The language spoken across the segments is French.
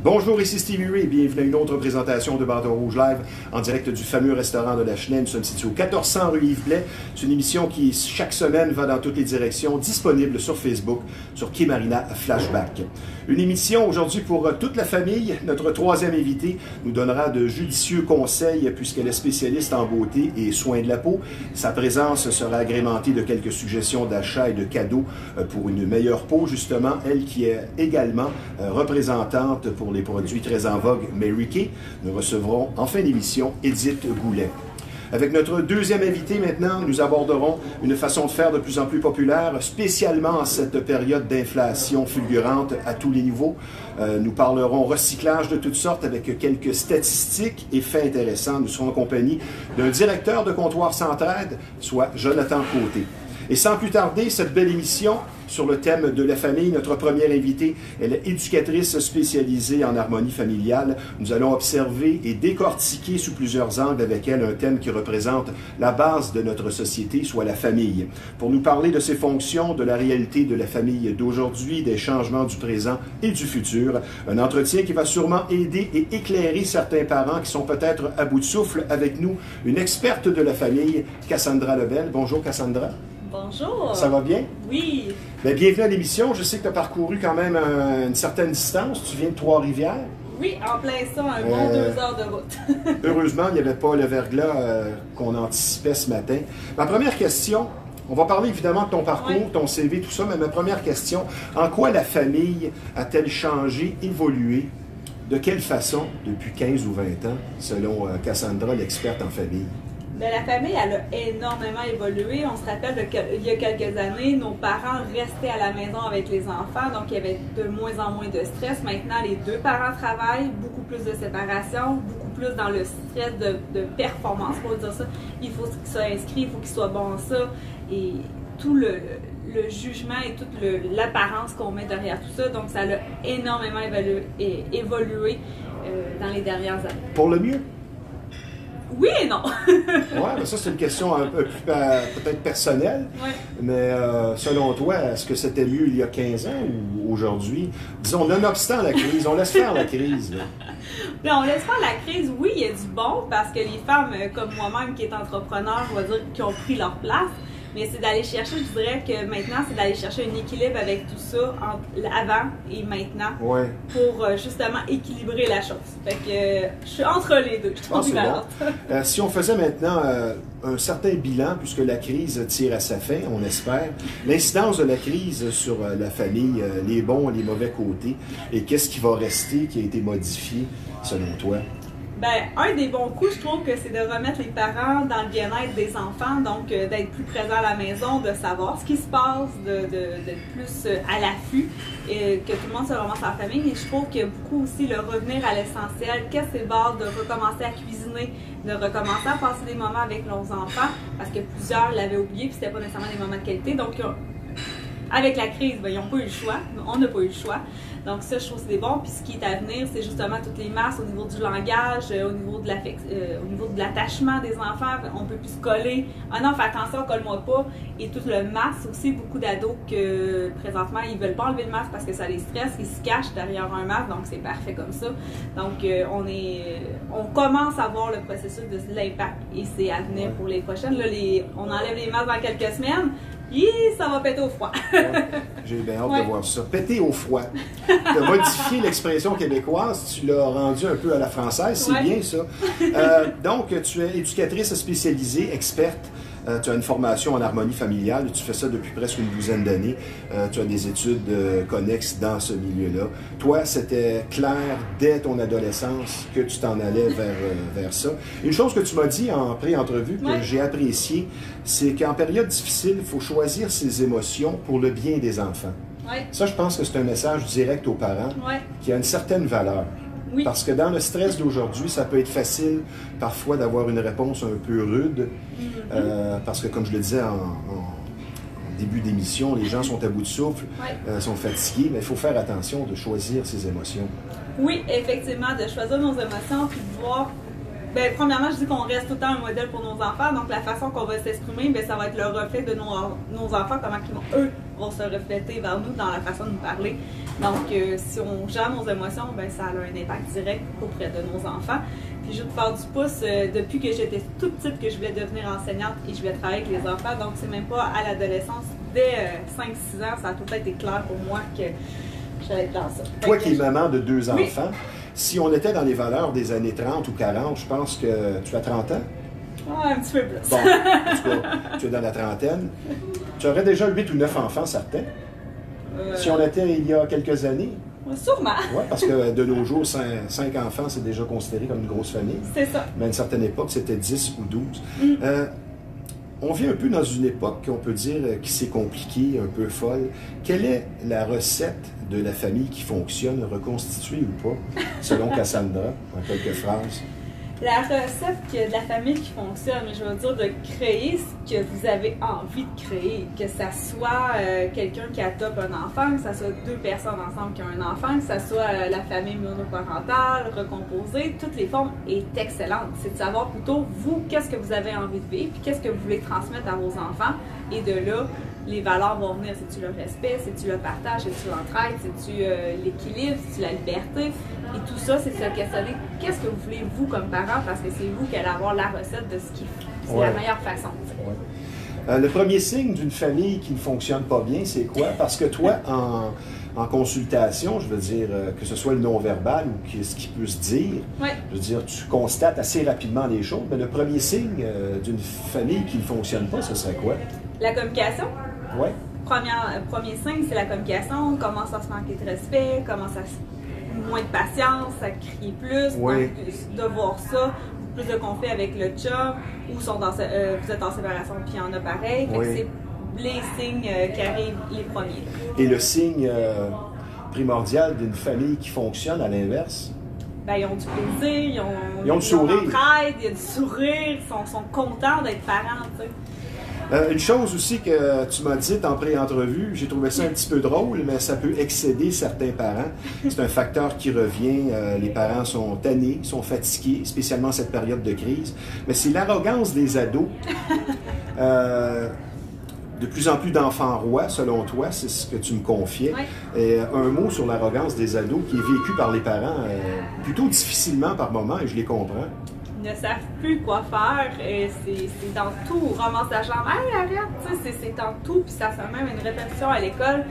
Bonjour, ici Stevie Ray et bienvenue à une autre présentation de Bâton Rouge Live en direct du fameux restaurant de la Chenelle. Nous sommes situés au 1400 rue Yves-Blais. C'est une émission qui, chaque semaine, va dans toutes les directions, disponible sur Facebook, sur Kimarina Flashback. Une émission aujourd'hui pour toute la famille. Notre troisième invité nous donnera de judicieux conseils puisqu'elle est spécialiste en beauté et soins de la peau. Sa présence sera agrémentée de quelques suggestions d'achat et de cadeaux pour une meilleure peau, justement. Elle qui est également représentante pour les produits très en vogue Mary Kay. Nous recevrons en fin d'émission Édith Goulet. Avec notre deuxième invité maintenant, nous aborderons une façon de faire de plus en plus populaire, spécialement en cette période d'inflation fulgurante à tous les niveaux. Nous parlerons recyclage de toutes sortes avec quelques statistiques et faits intéressants. Nous serons en compagnie d'un directeur de comptoir Centraide, soit Jonathan Côté. Et sans plus tarder, cette belle émission sur le thème de la famille, notre première invitée, elle est éducatrice spécialisée en harmonie familiale. Nous allons observer et décortiquer sous plusieurs angles avec elle un thème qui représente la base de notre société, soit la famille. Pour nous parler de ses fonctions, de la réalité de la famille d'aujourd'hui, des changements du présent et du futur, un entretien qui va sûrement aider et éclairer certains parents qui sont peut-être à bout de souffle. Avec nous, une experte de la famille, Cassandra Lebel. Bonjour Cassandra. Bonjour. Ça va bien? Oui. Bien, bienvenue à l'émission. Je sais que tu as parcouru quand même une certaine distance. Tu viens de Trois-Rivières. Oui, en plein ça, un bon 2 heures de route. Heureusement, il n'y avait pas le verglas qu'on anticipait ce matin. Ma première question, on va parler évidemment de ton parcours, ton CV, tout ça, mais ma première question, en quoi la famille a-t-elle changé, évolué? De quelle façon depuis 15 ou 20 ans, selon Cassandra, l'experte en famille? Bien, la famille, elle a énormément évolué. On se rappelle qu'il y a quelques années, nos parents restaient à la maison avec les enfants, donc il y avait de moins en moins de stress. Maintenant, les deux parents travaillent, beaucoup plus de séparation, beaucoup plus dans le stress de performance, pour dire ça. Il faut qu'il soit inscrit, il faut qu'il soit bon en ça. Et tout le jugement et toute l'apparence qu'on met derrière tout ça, donc ça a énormément évolué dans les dernières années. Pour le mieux? Oui et non. Oui, mais ça c'est une question un peu plus peut-être personnelle. Ouais. Mais selon toi, est-ce que c'était mieux il y a 15 ans ou aujourd'hui? Disons, nonobstant la crise, on laisse faire la crise. Là, on laisse faire la crise, oui, il y a du bon, parce que les femmes comme moi-même qui est entrepreneur, on va dire, qui ont pris leur place. Mais c'est d'aller chercher, je dirais que maintenant, c'est d'aller chercher un équilibre avec tout ça, avant et maintenant, pour justement équilibrer la chose. Fait que je suis entre les deux, je trouve bon. Si on faisait maintenant un certain bilan, puisque la crise tire à sa fin, on espère, l'incidence de la crise sur la famille, les bons et les mauvais côtés, et qu'est-ce qui va rester, qui a été modifié, selon toi? Bien, un des bons coups, je trouve que c'est de remettre les parents dans le bien-être des enfants, donc d'être plus présents à la maison, de savoir ce qui se passe, d'être plus à l'affût, que tout le monde se remonte à la famille. Et je trouve qu'il y a beaucoup aussi le revenir à l'essentiel, qu'est-ce que c'est base de recommencer à cuisiner, de recommencer à passer des moments avec nos enfants, parce que plusieurs l'avaient oublié, puis c'était pas nécessairement des moments de qualité. Donc, avec la crise, ben, ils n'ont pas eu le choix, on n'a pas eu le choix. Donc ça, je trouve que c'est bon. Puis ce qui est à venir, c'est justement toutes les masses au niveau du langage, au niveau de l'attachement des enfants. On peut plus se coller. Ah non, fais attention, colle-moi pas. Et tout le masque aussi, beaucoup d'ados que présentement, ils veulent pas enlever le masque parce que ça les stresse. Ils se cachent derrière un masque, donc c'est parfait comme ça. Donc on commence à voir le processus de l'impact et c'est à venir pour les prochaines. Là, on enlève les masques dans quelques semaines. Ça va péter au froid. J'ai bien hâte de voir ça. Péter au froid. Tu as modifié l'expression québécoise, tu l'as rendue un peu à la française, c'est bien ça. Donc, tu es éducatrice spécialisée, experte. Tu as une formation en harmonie familiale, tu fais ça depuis presque une douzaine d'années. Tu as des études connexes dans ce milieu-là. Toi, c'était clair dès ton adolescence que tu t'en allais vers ça. Une chose que tu m'as dit en pré-entrevue que j'ai appréciée, c'est qu'en période difficile, il faut choisir ses émotions pour le bien des enfants. Ça, je pense que c'est un message direct aux parents qui a une certaine valeur. Oui. Parce que dans le stress d'aujourd'hui, ça peut être facile parfois d'avoir une réponse un peu rude. Parce que comme je le disais en début d'émission, les gens sont à bout de souffle, sont fatigués, mais il faut faire attention de choisir ses émotions. Oui, effectivement, de choisir nos émotions puis de voir. Bien, premièrement, je dis qu'on reste tout le temps un modèle pour nos enfants, donc la façon qu'on va s'exprimer, bien, ça va être le reflet de nos enfants, comment eux vont se refléter vers nous dans la façon de nous parler. Donc, si on gère nos émotions, ben, ça a un impact direct auprès de nos enfants. Puis, je veux te faire du pouce depuis que j'étais toute petite que je voulais devenir enseignante et je voulais travailler avec les enfants. Donc, c'est même pas à l'adolescence. Dès 5-6 ans, ça a tout été clair pour moi que j'allais être dans ça. Toi qui es maman de 2 enfants, Oui. si on était dans les valeurs des années 30 ou 40, je pense que tu as 30 ans. Ouais, un petit peu plus. Bon, en tout cas, tu es dans la trentaine. Tu aurais déjà 8 ou 9 enfants, certains. Si on était il y a quelques années. Sûrement. Oui, parce que de nos jours, 5 enfants, c'est déjà considéré comme une grosse famille. C'est ça. Mais à une certaine époque, c'était 10 ou 12. On vit un peu dans une époque qu'on peut dire qui s'est compliquée, un peu folle. Quelle est la recette de la famille qui fonctionne, reconstituée ou pas, selon Cassandra, en quelques phrases? La recette de la famille qui fonctionne, je veux dire de créer ce que vous avez envie de créer, que ça soit quelqu'un qui adopte un enfant, que ça soit 2 personnes ensemble qui ont un enfant, que ça soit la famille monoparentale, recomposée, toutes les formes est excellente. C'est de savoir plutôt vous, qu'est-ce que vous avez envie de vivre, puis qu'est-ce que vous voulez transmettre à vos enfants, et de là, les valeurs vont venir. C'est-tu le respect, c'est-tu le partage, c'est-tu l'entraide, c'est-tu l'équilibre, c'est-tu la liberté. Et tout ça, c'est se questionner qu'est-ce que vous voulez, vous, comme parents, parce que c'est vous qui allez avoir la recette de ce qui c'est la meilleure façon. Ouais. Le premier signe d'une famille qui ne fonctionne pas bien, c'est quoi? Parce que toi, en consultation, je veux dire, que ce soit le non-verbal ou ce qui peut se dire, je veux dire, tu constates assez rapidement les choses, mais le premier signe d'une famille qui ne fonctionne pas, ce serait quoi? La communication. Oui. Premier signe, c'est la communication. Commence à se manquer de respect, commence à moins de patience, à crier plus, oui. Donc, de voir ça, plus de conflits avec le chum, ou vous êtes en séparation puis il y en a pareil. Oui. C'est les signes qui arrivent les premiers. Et le signe primordial d'une famille qui fonctionne à l'inverse? Ben, ils ont du plaisir, ils ont du sourire. Il y a du sourire, ils sont contents d'être parents, tu sais. Une chose aussi que tu m'as dite en pré-entrevue, j'ai trouvé ça un petit peu drôle, mais ça peut excéder certains parents. C'est un facteur qui revient. Les parents sont tannés, sont fatigués, spécialement cette période de crise. Mais c'est l'arrogance des ados. De plus en plus d'enfants rois, selon toi, c'est ce que tu me confiais. Oui. Et un mot sur l'arrogance des ados qui est vécue par les parents plutôt difficilement par moments, et je les comprends. Ils ne savent plus quoi faire, c'est dans tout, ramasse la jambe, hey, arrête, c'est dans tout, puis ça fait même une répétition à l'école.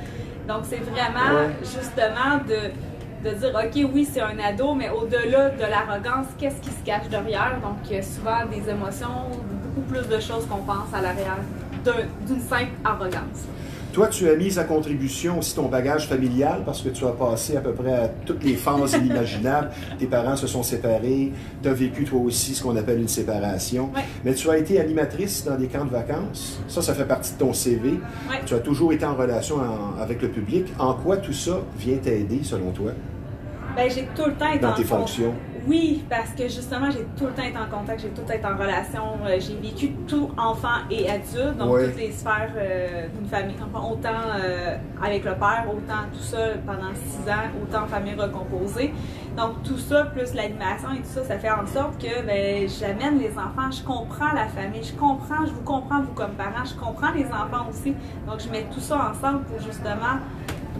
Donc c'est vraiment justement de dire, ok, oui, c'est un ado, mais au-delà de l'arrogance, qu'est-ce qui se cache derrière? Donc il y a souvent des émotions, beaucoup plus de choses qu'on pense à l'arrière d'une simple arrogance. Toi, tu as mis à contribution aussi ton bagage familial parce que tu as passé à peu près à toutes les phases inimaginables. Tes parents se sont séparés, tu as vécu toi aussi ce qu'on appelle une séparation. Oui. Mais tu as été animatrice dans des camps de vacances. Ça fait partie de ton CV. Oui. Tu as toujours été en relation avec le public. En quoi tout ça vient t'aider selon toi? Ben, j'ai tout le temps été dans tes fonctions. Oui, parce que justement, j'ai tout le temps été en contact, j'ai tout le temps été en relation. J'ai vécu tout enfant et adulte, donc toutes les sphères d'une famille. Enfin, autant avec le père, autant tout seul pendant 6 ans, autant en famille recomposée. Donc tout ça, plus l'animation et tout ça, ça fait en sorte que ben, j'amène les enfants, je comprends la famille, je vous comprends vous comme parents, je comprends les enfants aussi. Donc je mets tout ça ensemble pour justement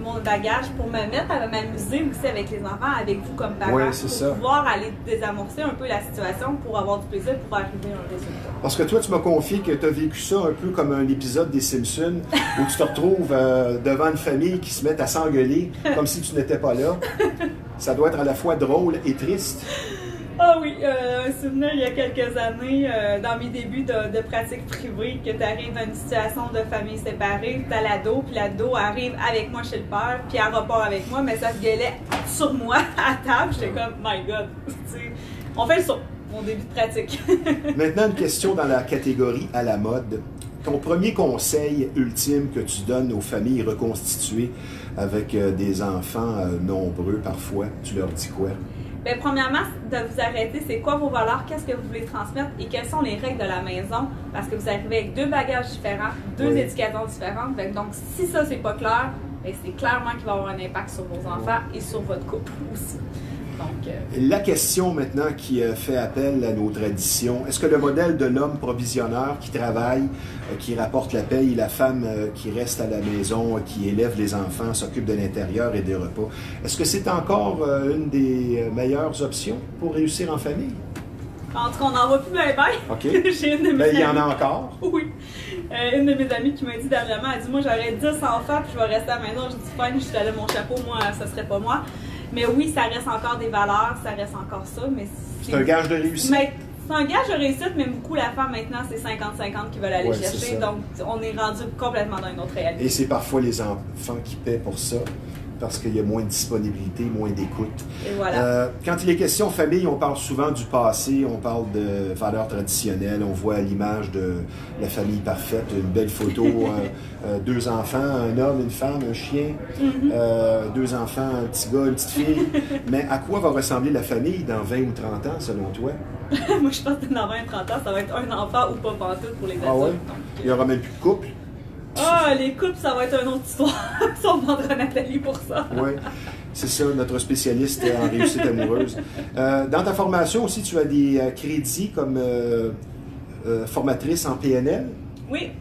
mon bagage, pour me mettre à m'amuser aussi avec les enfants, avec vous comme parents, pour pouvoir aller désamorcer un peu la situation, pour avoir du plaisir, pour arriver à un résultat. Parce que toi, tu m'as confié que tu as vécu ça un peu comme un épisode des Simpsons, où tu te retrouves devant une famille qui se met à s'engueuler, comme si tu n'étais pas là. Ça doit être à la fois drôle et triste. Ah oui, un souvenir il y a quelques années, dans mes débuts de pratique privée, que tu arrives dans une situation de famille séparée, tu as l'ado, puis l'ado arrive avec moi chez le père, puis elle repart avec moi, mais ça se gueulait sur moi à table. J'étais comme, my God, on fait le saut, mon début de pratique. Maintenant, une question dans la catégorie à la mode. Ton premier conseil ultime que tu donnes aux familles reconstituées avec des enfants nombreux parfois, tu leur dis quoi? Bien, premièrement, de vous arrêter, c'est quoi vos valeurs, qu'est-ce que vous voulez transmettre et quelles sont les règles de la maison, parce que vous arrivez avec 2 bagages différents, 2 éducateurs différentes. Donc, si ça, c'est pas clair, c'est clairement qu'il va y avoir un impact sur vos enfants et sur votre couple aussi. Donc, la question maintenant qui fait appel à nos traditions, est-ce que le modèle de l'homme provisionneur qui travaille, qui rapporte la paye, et la femme qui reste à la maison, qui élève les enfants, s'occupe de l'intérieur et des repas, est-ce que c'est encore une des meilleures options pour réussir en famille? en tout cas, on n'en voit plus bien. OK. J'ai une de mes Ben, il y en amies- a encore. Oui. Une de mes amies qui m'a dit dernièrement, elle dit, moi j'aurais 10 enfants puis je vais rester à la maison. J'ai dit, fine, je suis allée mon chapeau, moi, ça serait pas moi. Mais oui, ça reste encore des valeurs, ça reste encore ça, mais C'est un gage de réussite. Mais c'est un gage de réussite, mais beaucoup la femme maintenant, c'est 50-50 qui veulent aller Ouais, c'est chercher. ça. Donc, on est rendu complètement dans une autre réalité. Et c'est parfois les enfants qui paient pour ça, parce qu'il y a moins de disponibilité, moins d'écoute. Et voilà. Quand il est question famille, on parle souvent du passé, on parle de valeurs traditionnelles, on voit l'image de la famille parfaite, une belle photo, 2 enfants, un homme, une femme, un chien, 2 enfants, un petit gars, une petite fille. Mais à quoi va ressembler la famille dans 20 ou 30 ans, selon toi? Moi, je pense que dans 20-30 ans, ça va être un enfant ou pas pantoute pour les adultes. Ah ouais? Donc, Il n'y aura même plus de couple? les couples, ça va être une autre histoire. Ça, on vendra Nathalie pour ça. Oui, c'est ça, notre spécialiste en réussite amoureuse. Dans ta formation aussi, tu as des crédits comme formatrice en PNL, Oui.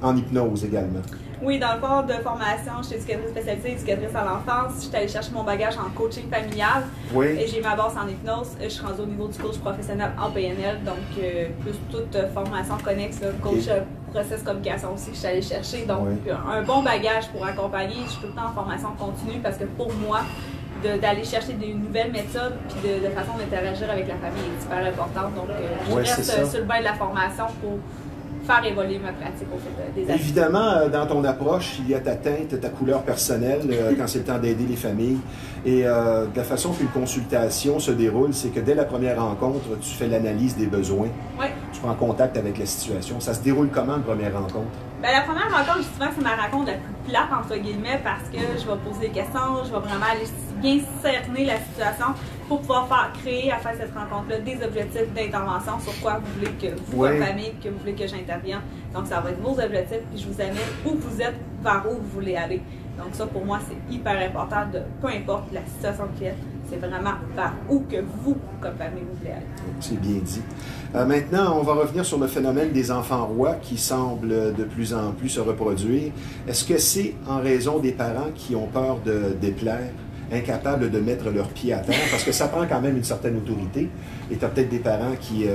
en hypnose également. Oui, dans le corps de formation, je suis éducatrice spécialisée, éducatrice à l'enfance. Je suis allée chercher mon bagage en coaching familial. Oui. Et j'ai ma base en hypnose. Je suis rendue au niveau du coach professionnel en PNL. Donc, plus toute formation connexe, là, coach process communication aussi que je suis allée chercher. Donc, un bon bagage pour accompagner. Je suis tout le temps en formation continue parce que pour moi, d'aller chercher des nouvelles méthodes puis de façon d'interagir avec la famille est super importante. Donc, je reste sur le bain de la formation pour faire évoluer ma pratique au fil des années. Évidemment, dans ton approche, il y a ta teinte, ta couleur personnelle quand c'est le temps d'aider les familles. Et de la façon qu'une consultation se déroule, c'est que dès la première rencontre, tu fais l'analyse des besoins. Oui. Tu prends contact avec la situation. Ça se déroule comment, une première rencontre? Ben, la première rencontre, souvent, c'est ma rencontre la plus plate, entre guillemets, parce que je vais poser des questions, je vais vraiment aller bien cerner la situation pour pouvoir créer à faire cette rencontre-là des objectifs d'intervention sur quoi vous voulez que vous, votre famille, que vous voulez que j'intervienne. Donc, ça va être vos objectifs, puis je vous amène où vous êtes, vers où vous voulez aller. Donc, ça, pour moi, c'est hyper important, peu importe la situation de client, c'est vraiment vers où que vous, comme famille, vous voulez aller. C'est bien dit. Maintenant, on va revenir sur le phénomène des enfants rois qui semble de plus en plus se reproduire. Est-ce que c'est en raison des parents qui ont peur de déplaire, incapables de mettre leurs pieds à terre? Parce que ça prend quand même une certaine autorité. Et tu as peut-être des parents qui,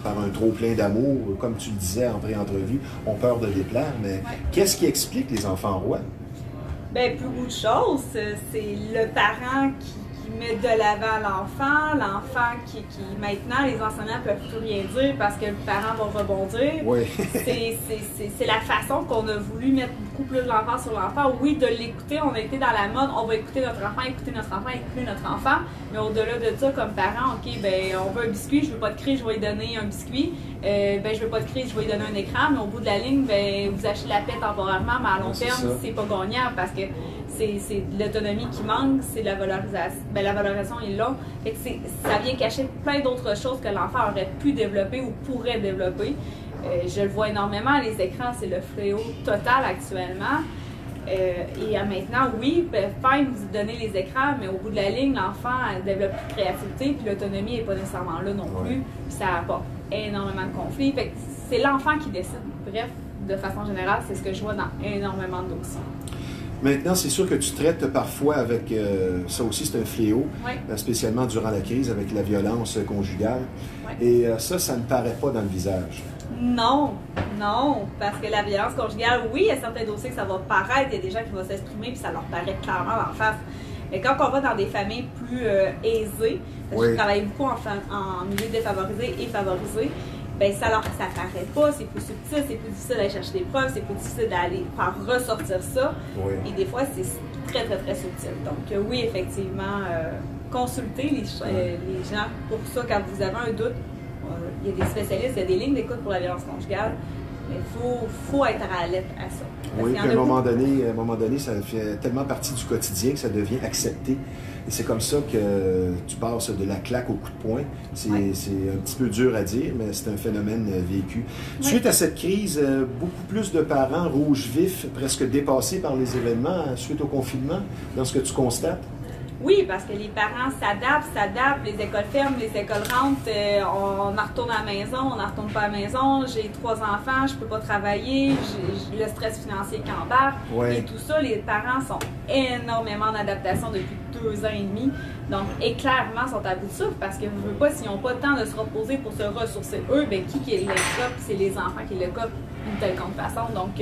par un trop plein d'amour, comme tu le disais en pré-entrevue, ont peur de déplaire. Mais qu'est-ce qui explique les enfants rois? Bien, plus beaucoup de choses. C'est le parent qui met de l'avant l'enfant qui maintenant les enseignants ne peuvent plus rien dire parce que le parent va rebondir. Oui. C'est la façon qu'on a voulu mettre beaucoup plus l'enfant sur l'enfant. Oui, de l'écouter, on a été dans la mode, on va écouter notre enfant, écouter notre enfant, mais au-delà de ça, comme parent, ok, ben on veut un biscuit, je veux pas de cri, je vais lui donner un biscuit. Ben je veux pas de cri, je vais lui donner un écran, mais au bout de la ligne, ben vous achetez la paix temporairement, mais à long terme, c'est pas gagnant parce que c'est l'autonomie qui manque, c'est la valorisation. Ben, la valorisation est là. Fait que ça vient cacher plein d'autres choses que l'enfant aurait pu développer ou pourrait développer. Je le vois énormément, les écrans, c'est le fléau total actuellement. Et maintenant, oui, fine, vous donnez les écrans, mais au bout de la ligne, l'enfant développe plus de créativité, puis l'autonomie n'est pas nécessairement là non plus, puis ça apporte énormément de conflits. Fait que c'est l'enfant qui décide. Bref, de façon générale, c'est ce que je vois dans énormément de dossiers. Maintenant, c'est sûr que tu traites parfois avec, ça aussi c'est un fléau, spécialement durant la crise avec la violence conjugale. Et ça ne paraît pas dans le visage. Non, parce que la violence conjugale, oui, il y a certains dossiers que ça va paraître, il y a des gens qui vont s'exprimer puis ça leur paraît clairement en face. Mais quand on va dans des familles plus aisées, parce que je travaille beaucoup en milieu défavorisé et favorisé, ben ça paraît pas, c'est plus subtil, c'est plus difficile d'aller chercher des preuves, c'est plus difficile d'aller faire ressortir ça. Et des fois, c'est très, très, très subtil. Donc oui, effectivement, consultez les gens pour ça quand vous avez un doute. Il y a des spécialistes, il y a des lignes d'écoute pour la violence conjugale, mais il faut être alerte à ça. Oui, puis à un moment donné, ça fait tellement partie du quotidien que ça devient accepté. Et c'est comme ça que tu passes de la claque au coup de poing. C'est un petit peu dur à dire, mais c'est un phénomène vécu. Suite à cette crise, beaucoup plus de parents rouges vifs, presque dépassés par les événements suite au confinement, dans ce que tu constates? Oui, parce que les parents s'adaptent, les écoles ferment, les écoles rentrent, on en retourne à la maison, on n'en retourne pas à la maison, j'ai 3 enfants, je peux pas travailler, j'ai le stress financier qui embarque, et tout ça, les parents sont énormément en adaptation depuis 2 ans et demi, donc et clairement sont à bout de souffle, parce que je veux pas, s'ils n'ont pas le temps de se reposer pour se ressourcer eux, ben qui les cope, c'est les enfants qui le copent d'une quelconque façon, donc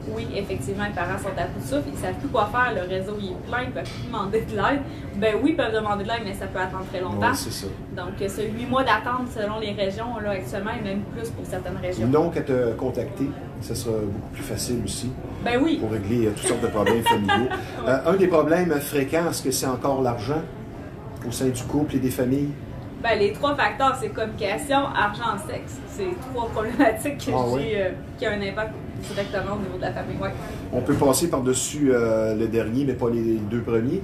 oui, effectivement, les parents sont à bout de souffle, ils savent plus quoi faire, le réseau il est plein, ils peuvent plus demander de l'aide. Ben oui, ils peuvent demander de l'aide, mais ça peut attendre très longtemps. Oui, c'est ça. Donc, ce 8 mois d'attente selon les régions, là, actuellement, et même plus pour certaines régions. Non qu'à te contacter, ça sera beaucoup plus facile aussi. Ben oui. Pour régler toutes sortes de problèmes familiaux. Un des problèmes fréquents, est-ce que c'est encore l'argent au sein du couple et des familles? Ben, les 3 facteurs, c'est communication, argent, sexe. C'est 3 problématiques que j'ai qui ont un impact directement au niveau de la famille. Ouais. On peut passer par-dessus le dernier, mais pas les 2 premiers?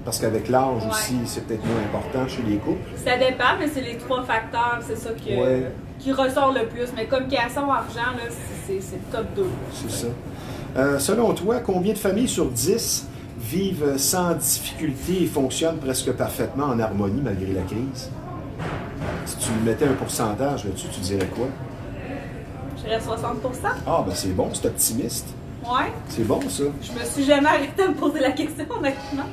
Parce qu'avec l'âge aussi, c'est peut-être moins important chez les couples. Ça dépend, mais c'est les 3 facteurs, c'est ça qui ressort le plus. Mais communication, argent, c'est le top 2. C'est ça. Selon toi, combien de familles sur 10 vivent sans difficulté et fonctionnent presque parfaitement en harmonie malgré la crise? Si tu mettais un pourcentage là-dessus, tu dirais quoi? Je dirais 60%. Ah, ben c'est bon, c'est optimiste. Ouais. C'est bon, ça. Je me suis jamais arrêtée à me poser la question, honnêtement.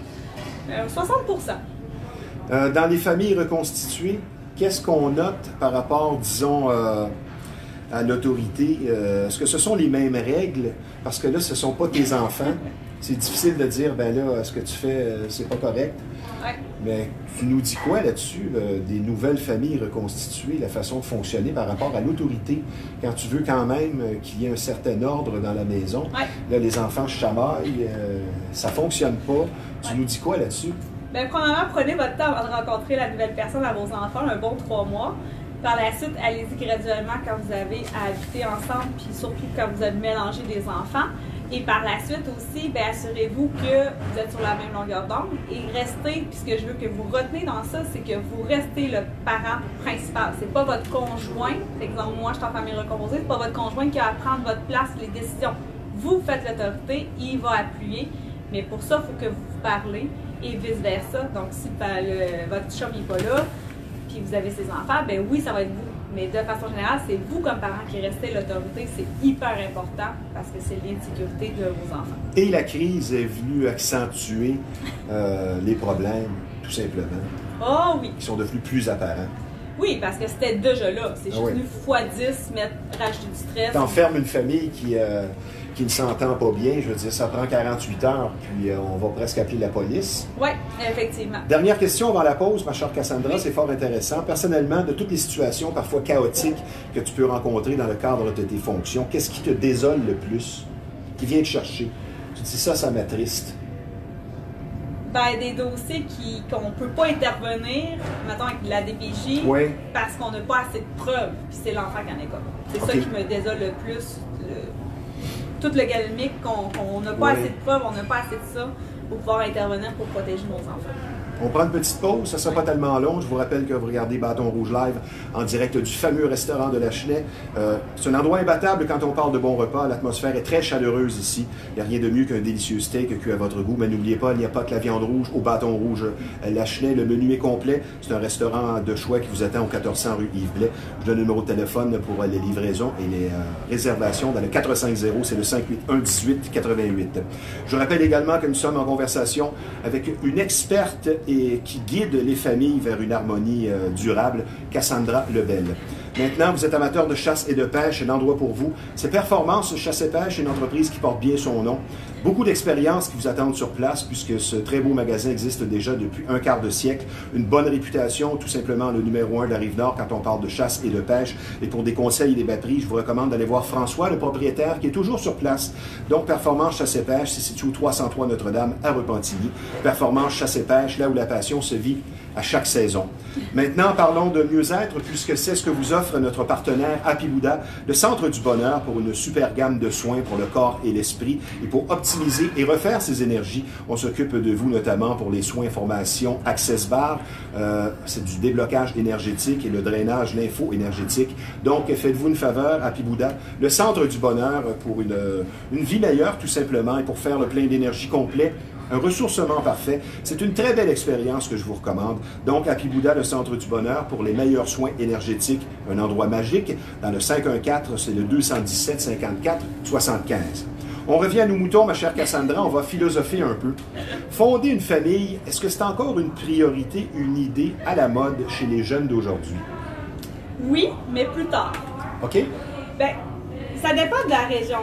60%. Dans les familles reconstituées, qu'est-ce qu'on note par rapport, disons, à l'autorité? Est-ce que ce sont les mêmes règles? Parce que là, ce ne sont pas tes enfants. C'est difficile de dire, ben là, ce que tu fais, c'est pas correct. Ouais. Mais tu nous dis quoi là-dessus, des nouvelles familles reconstituées, la façon de fonctionner par rapport à l'autorité? Quand tu veux quand même qu'il y ait un certain ordre dans la maison, là, les enfants chamaillent, ça ne fonctionne pas. Tu nous dis quoi là-dessus? Bien, premièrement, prenez votre temps avant de rencontrer la nouvelle personne à vos enfants, un bon 3 mois. Par la suite, allez-y graduellement quand vous avez à habiter ensemble, puis surtout quand vous avez mélangé des enfants. Et par la suite aussi, bien, assurez-vous que vous êtes sur la même longueur d'onde et restez, puis ce que je veux que vous retenez dans ça, c'est que vous restez le parent principal. C'est pas votre conjoint, par exemple, moi je suis en famille recomposée, c'est pas votre conjoint qui va prendre votre place, les décisions. Vous faites l'autorité, il va appuyer, mais pour ça, il faut que vous parlez et vice-versa. Donc si votre chum n'est pas là, puis vous avez ses enfants, ben oui, ça va être vous. Mais de façon générale, c'est vous comme parent qui restez l'autorité. C'est hyper important parce que c'est le lien de sécurité de vos enfants. Et la crise est venue accentuer les problèmes, tout simplement. Oh oui! Qui sont devenus plus apparents. Oui, parce que c'était déjà là. C'est juste venu x10, rajouter du stress. T'enfermes une famille qui ne s'entend pas bien, je veux dire, ça prend 48 heures, puis on va presque appeler la police. Oui, effectivement. Dernière question avant la pause, ma chère Cassandra, c'est fort intéressant. Personnellement, de toutes les situations parfois chaotiques que tu peux rencontrer dans le cadre de tes fonctions, qu'est-ce qui te désole le plus, qui vient te chercher? Tu te dis ça m'attriste. Ben, des dossiers qu'on ne peut pas intervenir, mettons avec la DPJ, parce qu'on n'a pas assez de preuves, puis c'est l'enfant qui en est comme. C'est ça qui me désole le plus. Tout le galmique, qu'on n'a pas assez de preuves, on n'a pas assez de ça pour pouvoir intervenir pour protéger nos enfants. On prend une petite pause, ça ne sera pas tellement long. Je vous rappelle que vous regardez Bâton Rouge Live en direct du fameux restaurant de la Chenay. C'est un endroit imbattable quand on parle de bons repas. L'atmosphère est très chaleureuse ici. Il n'y a rien de mieux qu'un délicieux steak cuit à votre goût. Mais n'oubliez pas, il n'y a pas que la viande rouge au Bâton Rouge la Chenay. Le menu est complet. C'est un restaurant de choix qui vous attend au 1400 rue Yves Blais. Je donne le numéro de téléphone pour les livraisons et les réservations dans le 450, c'est le 581-1888. Je rappelle également que nous sommes en conversation avec une experte et qui guide les familles vers une harmonie durable, Cassandra Lebel. Maintenant, vous êtes amateur de chasse et de pêche, l'endroit pour vous. C'est Performance Chasse et Pêche, une entreprise qui porte bien son nom. Beaucoup d'expériences qui vous attendent sur place, puisque ce très beau magasin existe déjà depuis un quart de siècle. Une bonne réputation, tout simplement le numéro 1 de la Rive-Nord quand on parle de chasse et de pêche. Et pour des conseils et des bas prix, je vous recommande d'aller voir François, le propriétaire, qui est toujours sur place. Donc, Performance Chasse et Pêche, c'est situé au 303 Notre-Dame à Repentigny. Performance Chasse et Pêche, là où la passion se vit à chaque saison. Maintenant, parlons de mieux-être, puisque c'est ce que vous offre notre partenaire Happy Buddha, le Centre du Bonheur, pour une super gamme de soins pour le corps et l'esprit. Et pour optimiser et refaire ses énergies, on s'occupe de vous notamment pour les soins formation Access Bar. C'est du déblocage énergétique et le drainage lympho-énergétique. Donc, faites-vous une faveur, Happy Buddha, le Centre du Bonheur pour une vie meilleure, tout simplement, et pour faire le plein d'énergie complet. un ressourcement parfait. C'est une très belle expérience que je vous recommande. Donc, Happy Buddha, le Centre du Bonheur, pour les meilleurs soins énergétiques, un endroit magique. Dans le 514, c'est le 217 54 75. On revient à nos moutons, ma chère Cassandra, on va philosopher un peu. Fonder une famille, est-ce que c'est encore une priorité, une idée à la mode chez les jeunes d'aujourd'hui? Oui, mais plus tard. OK? Ben, ça dépend de la région.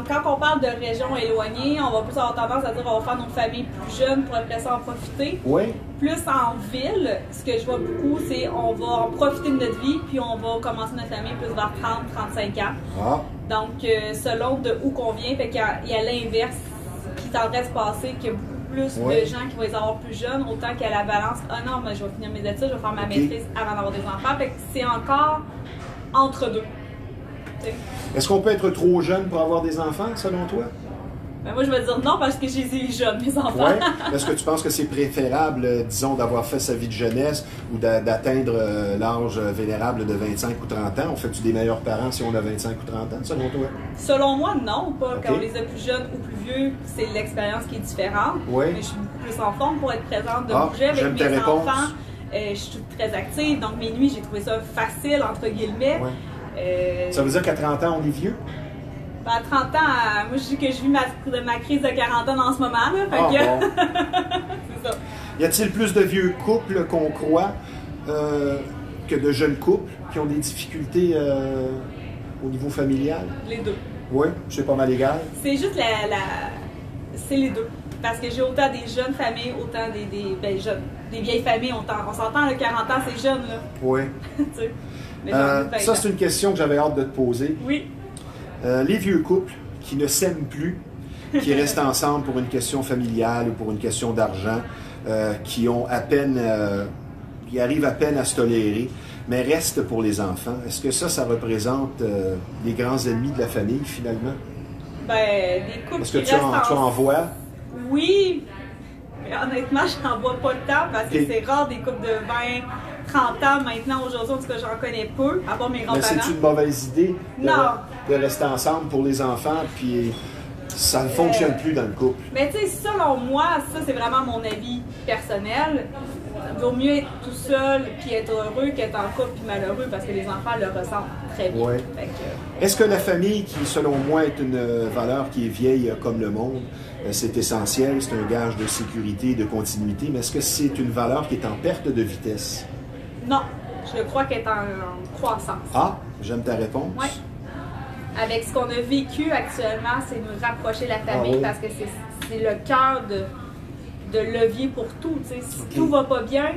Quand on parle de régions éloignées, on va plus avoir tendance à dire qu'on va faire nos familles plus jeunes pour après ça en profiter. Oui. Plus en ville, ce que je vois beaucoup, c'est on va en profiter de notre vie, puis on va commencer notre famille plus vers 30-35 ans. Ah. Donc, selon de où qu'on vient, fait qu'il y a l'inverse qui tendrait à se passer, qu'il y a beaucoup plus de gens qui vont les avoir plus jeunes, autant qu'à la balance, ah non, mais je vais finir mes études, je vais faire ma maîtrise avant d'avoir des enfants. Fait que c'est encore entre deux. Est-ce qu'on peut être trop jeune pour avoir des enfants, selon toi? Ben moi, je vais dire non parce que j'ai les jeunes, mes enfants. Oui. Est-ce que tu penses que c'est préférable, disons, d'avoir fait sa vie de jeunesse ou d'atteindre l'âge vénérable de 25 ou 30 ans? On fait-tu des meilleurs parents si on a 25 ou 30 ans, selon toi? Selon moi, non. Pas quand on les a plus jeunes ou plus vieux, c'est l'expérience qui est différente. Oui. Mais je suis beaucoup plus en forme pour être présente, de bouger avec mes enfants. Je suis très active, donc mes nuits, j'ai trouvé ça facile, entre guillemets. Oui. Ça veut dire qu'à 30 ans, on est vieux? Ben, à 30 ans, moi je dis que je vis ma crise de quarantaine en ce moment. Là, fait que... bon. C'est ça. Y a-t-il plus de vieux couples qu'on croit que de jeunes couples qui ont des difficultés au niveau familial? Les deux. Oui, c'est pas mal égal. C'est juste c'est les deux. Parce que j'ai autant des jeunes familles, autant des vieilles familles. On s'entend, 40 ans, c'est jeune, là. Oui. Mais ça, c'est une question que j'avais hâte de te poser. Oui. Les vieux couples qui ne s'aiment plus, qui restent ensemble pour une question familiale ou pour une question d'argent, qui ont à peine, qui arrivent à peine à se tolérer, mais restent pour les enfants. Est-ce que ça représente les grands ennemis de la famille, finalement? Ben, des couples Est-ce que qui tu en vois? Oui, mais honnêtement, je n'en vois pas le temps parce que c'est rare des couples de 20, 30 ans maintenant, aujourd'hui, en tout cas, j'en connais peu, à part mes grands-parents. Mais c'est une mauvaise idée de rester ensemble pour les enfants, puis ça ne fonctionne plus dans le couple. Mais tu sais, selon moi, ça c'est vraiment mon avis personnel. Il vaut mieux être tout seul puis être heureux qu'être en couple puis malheureux parce que les enfants le ressentent très bien. Ouais. Est-ce que la famille, qui selon moi est une valeur qui est vieille comme le monde, c'est essentiel, c'est un gage de sécurité, de continuité, mais est-ce que c'est une valeur qui est en perte de vitesse? Non, je crois qu'elle est en croissance. Ah, j'aime ta réponse. Oui. Avec ce qu'on a vécu actuellement, c'est nous rapprocher la famille parce que c'est le cœur de levier pour tout. T'sais. Si tout va pas bien,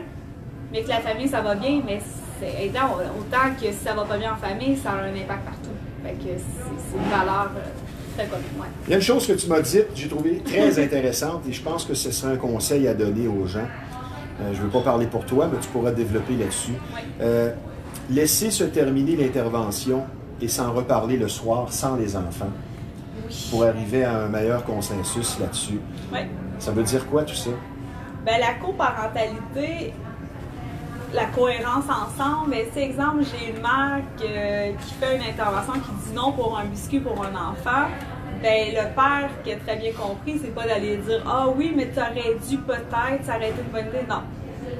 mais que la famille, ça va bien, mais c'est aidant. Autant que si ça va pas bien en famille, ça a un impact partout. Fait que c'est une valeur très commune. Ouais. Il y a une chose que tu m'as dite, j'ai trouvé très intéressante et je pense que ce serait un conseil à donner aux gens. Je ne veux pas parler pour toi, mais tu pourras développer là-dessus. Oui. Laisser se terminer l'intervention et s'en reparler le soir sans les enfants pour arriver à un meilleur consensus là-dessus. Oui. Ça veut dire quoi tout ça? Bien, la coparentalité, la cohérence ensemble, mais c'est exemple, j'ai une mère qui fait une intervention qui dit non pour un biscuit pour un enfant. Ben, le père qui a très bien compris, c'est pas d'aller dire ah oui, mais tu aurais dû peut-être, ça aurait été une bonne idée. Non.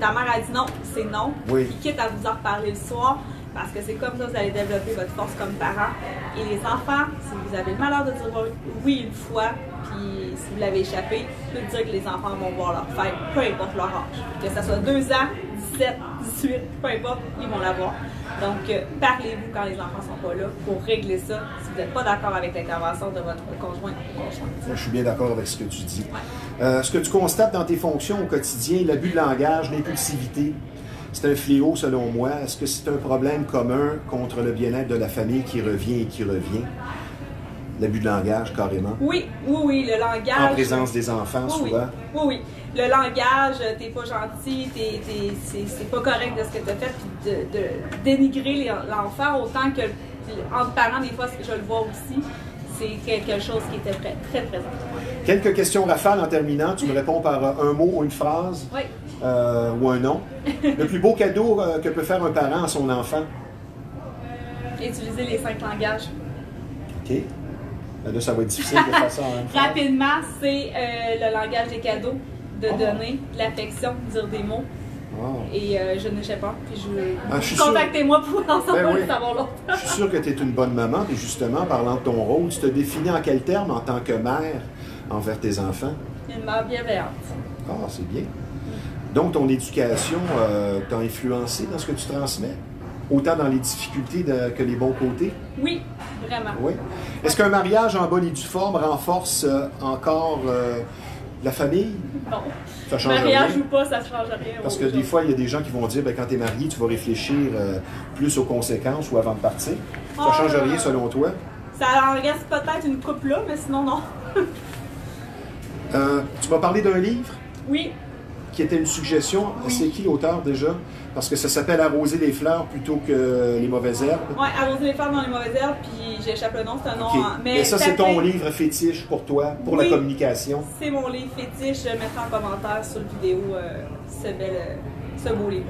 Ta mère a dit non, c'est non. Oui. Puis quitte à vous en reparler le soir, parce que c'est comme ça que vous allez développer votre force comme parent. Et les enfants, si vous avez le malheur de dire oui une fois, puis si vous l'avez échappé, je peux dire que les enfants vont voir leur fête, peu importe leur âge. Que ce soit 2 ans, 17, 18, peu importe, ils vont l'avoir. Donc, parlez-vous quand les enfants sont pas là pour régler ça si vous n'êtes pas d'accord avec l'intervention de votre conjoint ou conjointe. Je suis bien d'accord avec ce que tu dis. Ouais. Ce que tu constates dans tes fonctions au quotidien, l'abus de langage, l'impulsivité, c'est un fléau selon moi. Est-ce que c'est un problème commun contre le bien-être de la famille qui revient et qui revient? L'abus de langage, carrément. Oui, le langage. En présence des enfants, souvent. Oui. Le langage, t'es pas gentil, c'est pas correct de ce que t'as fait, puis de dénigrer l'enfant, autant que entre parents, des fois, je le vois aussi, c'est quelque chose qui était très présent. Quelques questions rafales en terminant. Tu me réponds par un mot ou une phrase? Oui. Ou un nom. Le plus beau cadeau que peut faire un parent à son enfant? Utiliser les 5 langages. OK. Là, ça va être difficile de faire ça en même temps. Rapidement, c'est le langage des cadeaux, de donner, de l'affection, dire des mots. Wow. Et je n'échappe pas. Puis je suis contactez-moi pour en savoir oui. longtemps. Je suis sûr que tu es une bonne maman. Et justement, parlant de ton rôle, tu te définis en quel terme en tant que mère envers tes enfants? Une mère bienveillante. Ah, c'est bien. Donc, ton éducation t'a influencé dans ce que tu transmets? Autant dans les difficultés que les bons côtés? Oui, vraiment. Oui. Est-ce qu'un mariage en bonne et due forme renforce encore la famille? Non. Ça change Mariage rien? ou pas, ça ne change rien. Parce que des fois, il y a des gens qui vont dire, quand tu es marié, tu vas réfléchir plus aux conséquences ou avant de partir. Ça ne change rien selon toi? Ça en reste peut-être une couple là, mais sinon, non. Tu m'as parlé d'un livre? Oui. Qui était une suggestion. Oui. C'est qui l'auteur déjà? Parce que ça s'appelle Arroser les fleurs plutôt que les mauvaises herbes. Oui, Arroser les fleurs dans les mauvaises herbes, puis j'échappe le nom, c'est un nom. Okay. Mais ça, c'est ton livre fétiche pour toi, pour la communication. C'est mon livre fétiche. Je mettrai en commentaire sur la vidéo ce beau livre.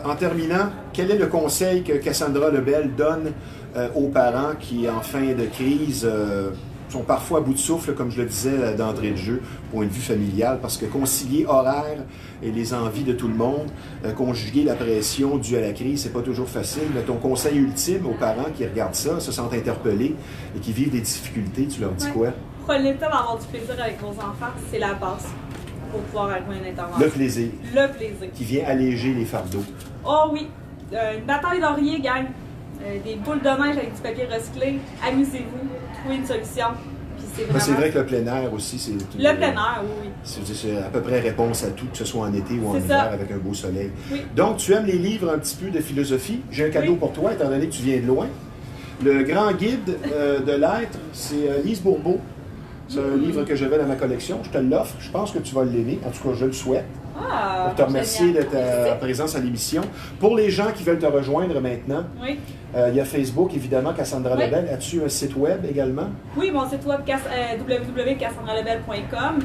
En terminant, quel est le conseil que Cassandra Lebel donne aux parents qui, en fin de crise, sont parfois à bout de souffle, comme je le disais d'entrée de jeu, point de vue familial, parce que concilier horaire et les envies de tout le monde, conjuguer la pression due à la crise, c'est pas toujours facile. Mais ton conseil ultime aux parents qui regardent ça, se sentent interpellés et qui vivent des difficultés, tu leur dis quoi? Prenez le temps d'avoir du plaisir avec vos enfants, c'est la base pour pouvoir avoir une intervention. Le plaisir. Le plaisir. Qui vient alléger les fardeaux. Oh oui, une bataille d'oreiller, gang. Des boules de neige avec du papier recyclé. Amusez-vous, trouvez une solution. C'est vrai que le plein air aussi, c'est... Le plein air, oui. C'est à peu près réponse à tout, que ce soit en été ou en hiver avec un beau soleil. Oui. Donc, tu aimes les livres un petit peu de philosophie. J'ai un cadeau pour toi, étant donné que tu viens de loin. Le grand guide de l'être, c'est Lise Bourbeau. C'est un livre que j'avais dans ma collection. Je te l'offre. Je pense que tu vas l'aimer. En tout cas, je le souhaite. Pour te remercier de ta présence à l'émission. Pour les gens qui veulent te rejoindre maintenant, il y a Facebook, évidemment, Cassandra Lebel. As-tu un site web également? Oui, mon site web, www.cassandralebel.com.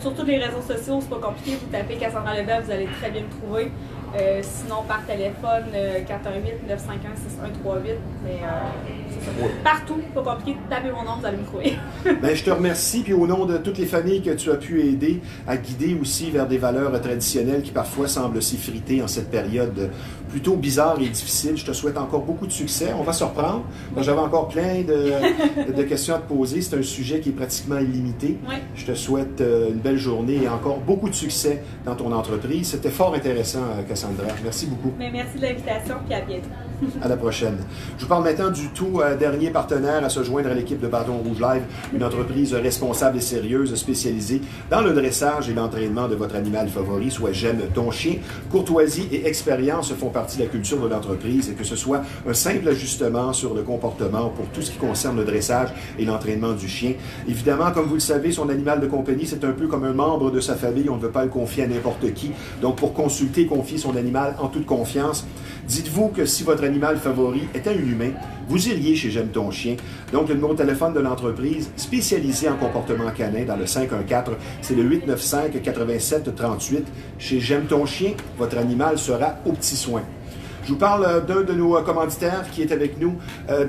Sur tous les réseaux sociaux, c'est pas compliqué. Vous tapez Cassandra Lebel, vous allez très bien me trouver. Sinon, par téléphone, 418-951-6138. Mais partout, pas compliqué, tapez mon nom, vous allez me trouver. Je te remercie, puis au nom de toutes les familles que tu as pu aider à guider aussi vers des valeurs traditionnelles qui parfois semblent s'effriter en cette période plutôt bizarre et difficile. Je te souhaite encore beaucoup de succès. On va se reprendre. J'avais encore plein de questions à te poser. C'est un sujet qui est pratiquement illimité. Oui. Je te souhaite une belle journée et encore beaucoup de succès dans ton entreprise. C'était fort intéressant, Cassandra. Merci beaucoup. Mais merci de l'invitation, puis à bientôt. À la prochaine. Je vous parle maintenant du tout dernier partenaire à se joindre à l'équipe de Bâton Rouge Live, une entreprise responsable et sérieuse spécialisée dans le dressage et l'entraînement de votre animal favori, soit J'aime ton chien. Courtoisie et expérience font partie de la culture de l'entreprise et que ce soit un simple ajustement sur le comportement pour tout ce qui concerne le dressage et l'entraînement du chien. Évidemment, comme vous le savez, son animal de compagnie, c'est un peu comme un membre de sa famille. On ne veut pas le confier à n'importe qui. Donc, pour consulter et confier son animal en toute confiance, dites-vous que si votre animal favori était un humain, vous iriez chez J'aime ton chien. Donc, le numéro de téléphone de l'entreprise spécialisée en comportement canin dans le 514, c'est le 895-8738. Chez J'aime ton chien, votre animal sera aux petits soins. Je vous parle d'un de nos commanditaires qui est avec nous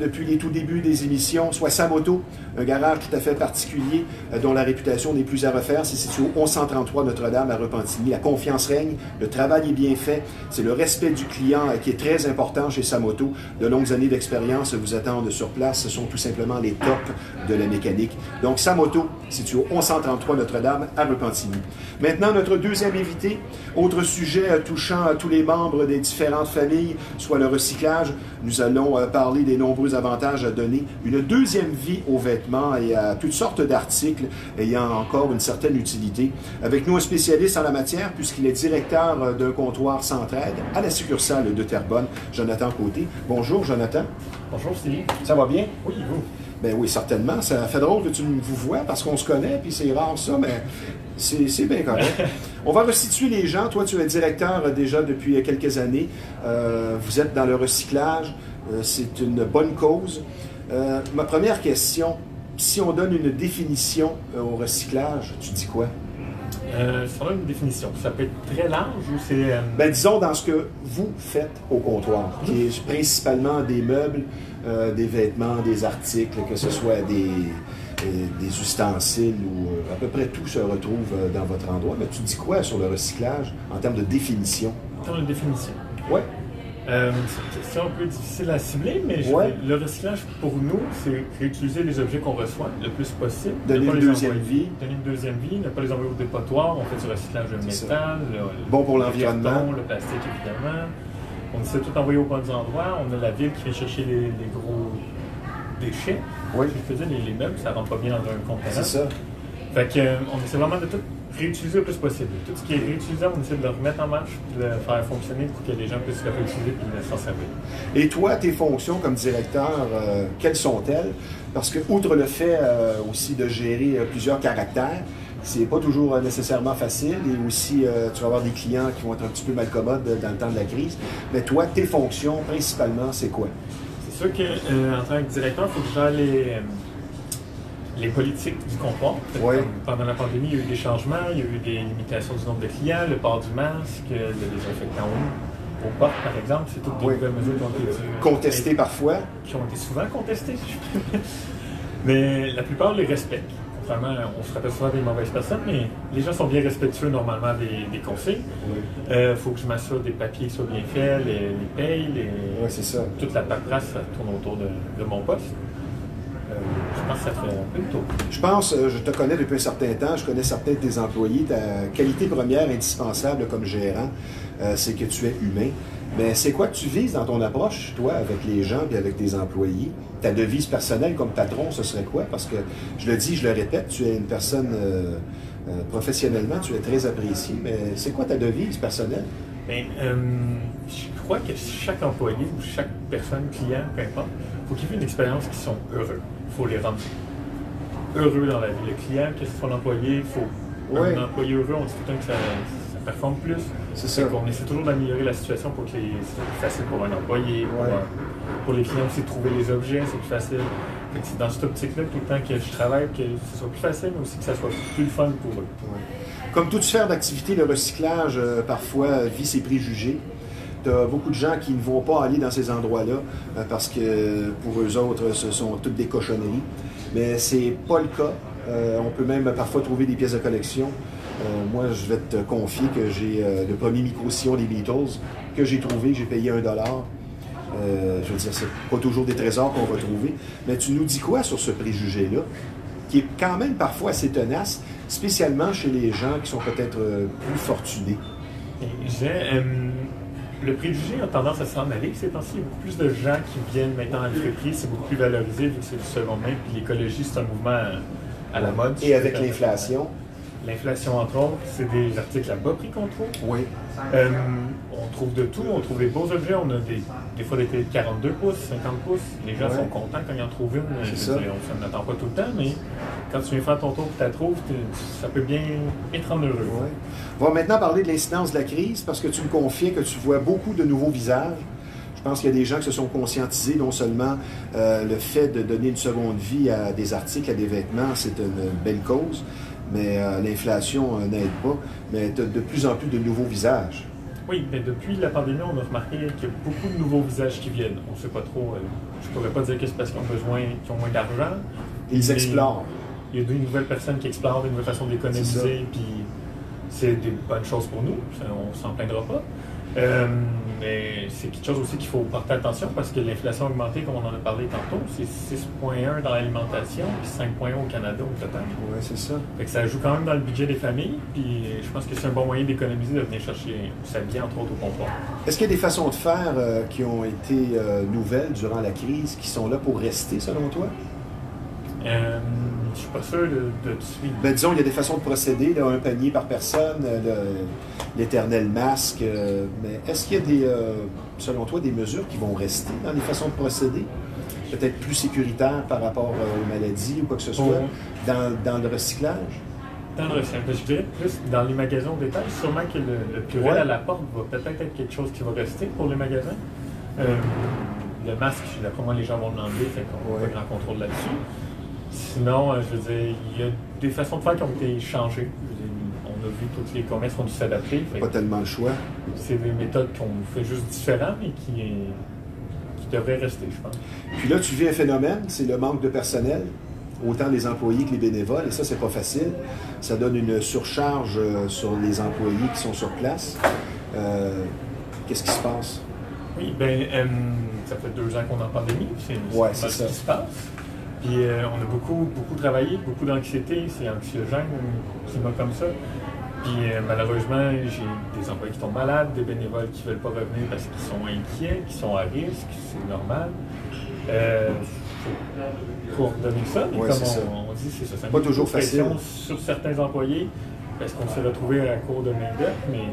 depuis les tout débuts des émissions, soit Samoto, un garage tout à fait particulier dont la réputation n'est plus à refaire. C'est situé au 1133 Notre-Dame à Repentigny. La confiance règne, le travail est bien fait. C'est le respect du client qui est très important chez Samoto. De longues années d'expérience vous attendent sur place. Ce sont tout simplement les tops de la mécanique. Donc Samoto, situé au 1133 Notre-Dame à Repentigny. Maintenant, notre deuxième invité, autre sujet touchant tous les membres des différentes familles, soit le recyclage. Nous allons parler des nombreux avantages à donner une deuxième vie aux vêtements et à toutes sortes d'articles ayant encore une certaine utilité. Avec nous, un spécialiste en la matière, puisqu'il est directeur d'un comptoir Centraide à la succursale de Terrebonne, Jonathan Côté. Bonjour, Jonathan. Bonjour, Stevie. Ça va bien? Oui, vous? Ben oui, certainement. Ça fait drôle que tu vous vois parce qu'on se connaît, puis c'est rare ça, mais c'est bien correct. On va resituer les gens. Toi, tu es directeur déjà depuis quelques années. Vous êtes dans le recyclage. C'est une bonne cause. Ma première question, si on donne une définition au recyclage, tu dis quoi? Si on a une définition, ça peut être très large ou c'est... Ben, disons dans ce que vous faites au comptoir, qui est principalement des meubles, des vêtements, des articles, que ce soit des ustensiles ou à peu près tout se retrouve dans votre endroit. Mais tu dis quoi sur le recyclage en termes de définition? En termes de définition? Oui. C'est un peu difficile à cibler, mais le recyclage pour nous, c'est réutiliser les objets qu'on reçoit le plus possible. Donner une deuxième vie. Donner une deuxième vie, ne pas les envoyer au dépotoir. On fait du recyclage de métal, bon pour l'environnement. Le carton, le plastique évidemment. On essaie de tout envoyer aux bons endroits. On a la ville qui vient chercher les gros déchets. Oui. Je faisais les meubles, ça ne rentre pas bien dans un conteneur. C'est ça. Fait qu'on essaie vraiment de tout réutiliser le plus possible. Tout ce qui est réutilisable, on essaie de le remettre en marche, de le faire fonctionner pour que les gens puissent le réutiliser et s'en servir. Et toi, tes fonctions comme directeur, quelles sont-elles? Parce que, outre le fait aussi de gérer plusieurs caractères, c'est pas toujours nécessairement facile et aussi tu vas avoir des clients qui vont être un petit peu malcommodes dans le temps de la crise. Mais toi, tes fonctions, principalement, c'est quoi? C'est sûr qu'en tant que directeur, il faut que je gère les politiques du comptoir. Oui. Pendant la pandémie, il y a eu des changements, il y a eu des limitations du nombre de clients, le port du masque, le désinfectant aux portes, par exemple. C'est toutes des nouvelles mesures qui ont été contestées parfois. Qui ont été souvent contestées. Mais la plupart les respectent. Contrairement, on se rappelle souvent des mauvaises personnes, mais les gens sont bien respectueux normalement des conseils. Il faut que je m'assure des papiers soient bien faits, les payes, c'est ça. Toute la paperasse tourne autour de mon poste. Je pense que ça fait un peu le tour. Je pense, je te connais depuis un certain temps, je connais certains de tes employés. Ta qualité première indispensable comme gérant, c'est que tu es humain. Mais c'est quoi que tu vises dans ton approche, toi, avec les gens et avec tes employés? Ta devise personnelle comme patron, ce serait quoi? Parce que, je le dis, je le répète, tu es une personne, professionnellement, tu es très apprécié, mais c'est quoi ta devise personnelle? Bien, je crois que chaque employé ou chaque personne, client, peu importe, il faut qu'ils aient une expérience qui sont heureux. Il faut les rendre heureux dans la vie. Le client, que ce soit l'employé, il faut un employé heureux, on dit tout le temps que ça performe plus. C'est ça. On essaie toujours d'améliorer la situation pour que c'est plus facile pour un employé, pour les clients aussi de trouver les objets, c'est plus facile. C'est dans cette optique-là tout le temps que je travaille, que ce soit plus facile, mais aussi que ça soit plus le fun pour eux. Comme toute sphère d'activité, le recyclage, parfois, vit ses préjugés. Tu as beaucoup de gens qui ne vont pas aller dans ces endroits-là parce que pour eux autres, ce sont toutes des cochonneries. Mais c'est pas le cas. On peut même parfois trouver des pièces de collection. Moi, je vais te confier que j'ai le premier micro-sillon des Beatles que j'ai trouvé, j'ai payé $1. Je veux dire, c'est pas toujours des trésors qu'on va trouver. Mais tu nous dis quoi sur ce préjugé-là, qui est quand même parfois assez tenace, spécialement chez les gens qui sont peut-être plus fortunés? Le préjugé a tendance à s'en aller ces temps-ci. Il y a beaucoup plus de gens qui viennent maintenant à l'entreprise, c'est beaucoup plus valorisé vu que c'est du second main. Puis l'écologie, c'est un mouvement à la mode. Et avec l'inflation? L'inflation, entre autres, c'est des articles à bas prix qu'on trouve. Oui. On trouve de tout, on trouve des beaux objets, on a des fois des télé de 42 pouces, 50 pouces. Les gens sont contents quand ils en trouvent une. On ne s'en attend pas tout le temps, mais quand tu viens faire ton tour et tu la trouves, ça peut bien être en heureux. Ouais. On va maintenant parler de l'incidence de la crise, parce que tu me confiais que tu vois beaucoup de nouveaux visages. Je pense qu'il y a des gens qui se sont conscientisés, non seulement le fait de donner une seconde vie à des articles, à des vêtements, c'est une belle cause, mais l'inflation n'aide pas, mais tu as de plus en plus de nouveaux visages. Oui, mais depuis la pandémie, on a remarqué qu'il y a beaucoup de nouveaux visages qui viennent. On ne sait pas trop, je ne pourrais pas dire que c'est parce qu'ils ont moins d'argent. Ils explorent. Il y a des nouvelles personnes qui explorent, des nouvelles façons d'économiser, puis c'est des bonnes choses pour nous, on ne s'en plaindra pas. Mais c'est quelque chose aussi qu'il faut porter attention parce que l'inflation a augmenté, comme on en a parlé tantôt, c'est 6,1 dans l'alimentation puis 5,1 au Canada au total. Oui, c'est ça. Fait que ça joue quand même dans le budget des familles, puis je pense que c'est un bon moyen d'économiser, de venir chercher sa vie, entre autres, au comptoir. Est-ce qu'il y a des façons de faire qui ont été nouvelles durant la crise, qui sont là pour rester, selon toi? Je suis pas sûr de te suivre. Ben, disons, il y a des façons de procéder, là, un panier par personne, l'éternel masque. Mais est-ce qu'il y a selon toi, des mesures qui vont rester dans les façons de procéder? Peut-être plus sécuritaires par rapport aux maladies ou quoi que ce soit, dans le recyclage? Dans le recyclage, je dirais plus dans les magasins au détail. Sûrement que le purel à la porte va peut-être être quelque chose qui va rester pour les magasins. Le masque, d'après moi, les gens vont l'enlever, fait qu'on n'a pas grand contrôle là-dessus. Sinon, je veux dire, il y a des façons de faire qui ont été changées. On a vu tous les commerces ont dû s'adapter. Pas tellement le choix. C'est des méthodes qu'on fait juste différentes, mais qui devrait rester, je pense. Puis là, tu vis un phénomène, c'est le manque de personnel, autant les employés que les bénévoles, et ça, c'est pas facile. Ça donne une surcharge sur les employés qui sont sur place. Qu'est-ce qui se passe? Oui, ça fait 2 ans qu'on est en pandémie, c'est ça. Ce qui se passe. Puis on a beaucoup travaillé, beaucoup d'anxiété, c'est anxiogène, climat comme ça. Puis malheureusement, j'ai des employés qui tombent malades, des bénévoles qui ne veulent pas revenir parce qu'ils sont inquiets, qui sont à risque, c'est normal. Faut ordonner ça, mais on dit, c'est ça. C'est pas toujours facile sur certains employés parce qu'on s'est retrouvé à court de main-d'œuvre, mais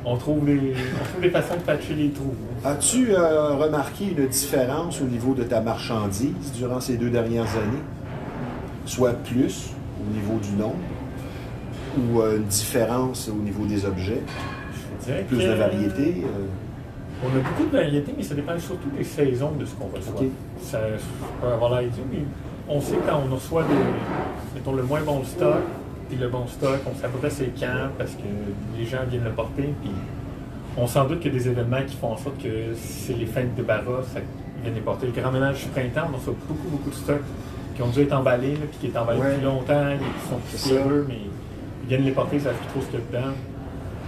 on trouve des façons de patcher les trous. As-tu remarqué une différence au niveau de ta marchandise durant ces 2 dernières années? Soit plus au niveau du nombre ou une différence au niveau des objets? Je dirais plus de variété? On a beaucoup de variété, mais ça dépend surtout des saisons de ce qu'on reçoit. Okay. Ça peut avoir l'air idiot, mais on sait quand on reçoit mettons, le moins bon stock, puis le bon stock, on sait à peu près c'est quand, parce que les gens viennent le porter, puis on s'en doute qu'il y a des événements qui font en sorte que c'est les fêtes de Barra, ça vient les porter. Le grand ménage du printemps, on reçoit beaucoup de stocks qui ont dû être emballés, là, puis qui est emballé depuis longtemps, et qui sont poussiéreux, mais ils viennent les porter, ça fait trop ce qu'il y a dedans.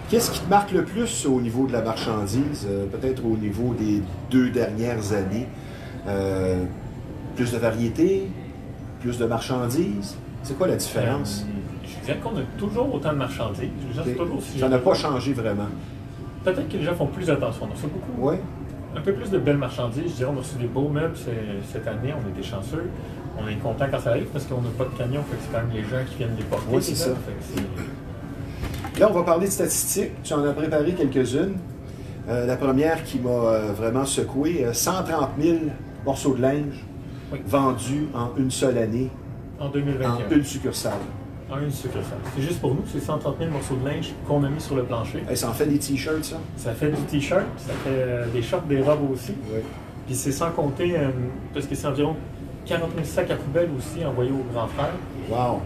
Qu'est-ce qui te marque le plus au niveau de la marchandise, peut-être au niveau des 2 dernières années? Plus de variété, plus de marchandises? C'est quoi la différence? Je dirais qu'on a toujours autant de marchandises. Ça n'a pas changé vraiment. Peut-être que les gens font plus attention. On reçoit beaucoup. Oui. Un peu plus de belles marchandises. Je dirais, on a reçu des beaux meubles cette année. On était chanceux. On est content quand ça arrive parce qu'on n'a pas de camion. Fait que c'est quand même les gens qui viennent les porter. Oui, c'est ça. Là, on va parler de statistiques. Tu en as préparé quelques-unes. La première qui m'a vraiment secoué, 130 000 morceaux de linge vendus en une seule année. En 2021. En une succursale. En une succursale. C'est juste pour nous, c'est 130 000 morceaux de linge qu'on a mis sur le plancher. Et ça en fait des t-shirts, ça? Ça fait du t-shirt, ça fait des shorts, des robes aussi. Oui. Puis c'est sans compter, parce que c'est environ 40 000 sacs à poubelle aussi envoyés aux grands frères. Wow!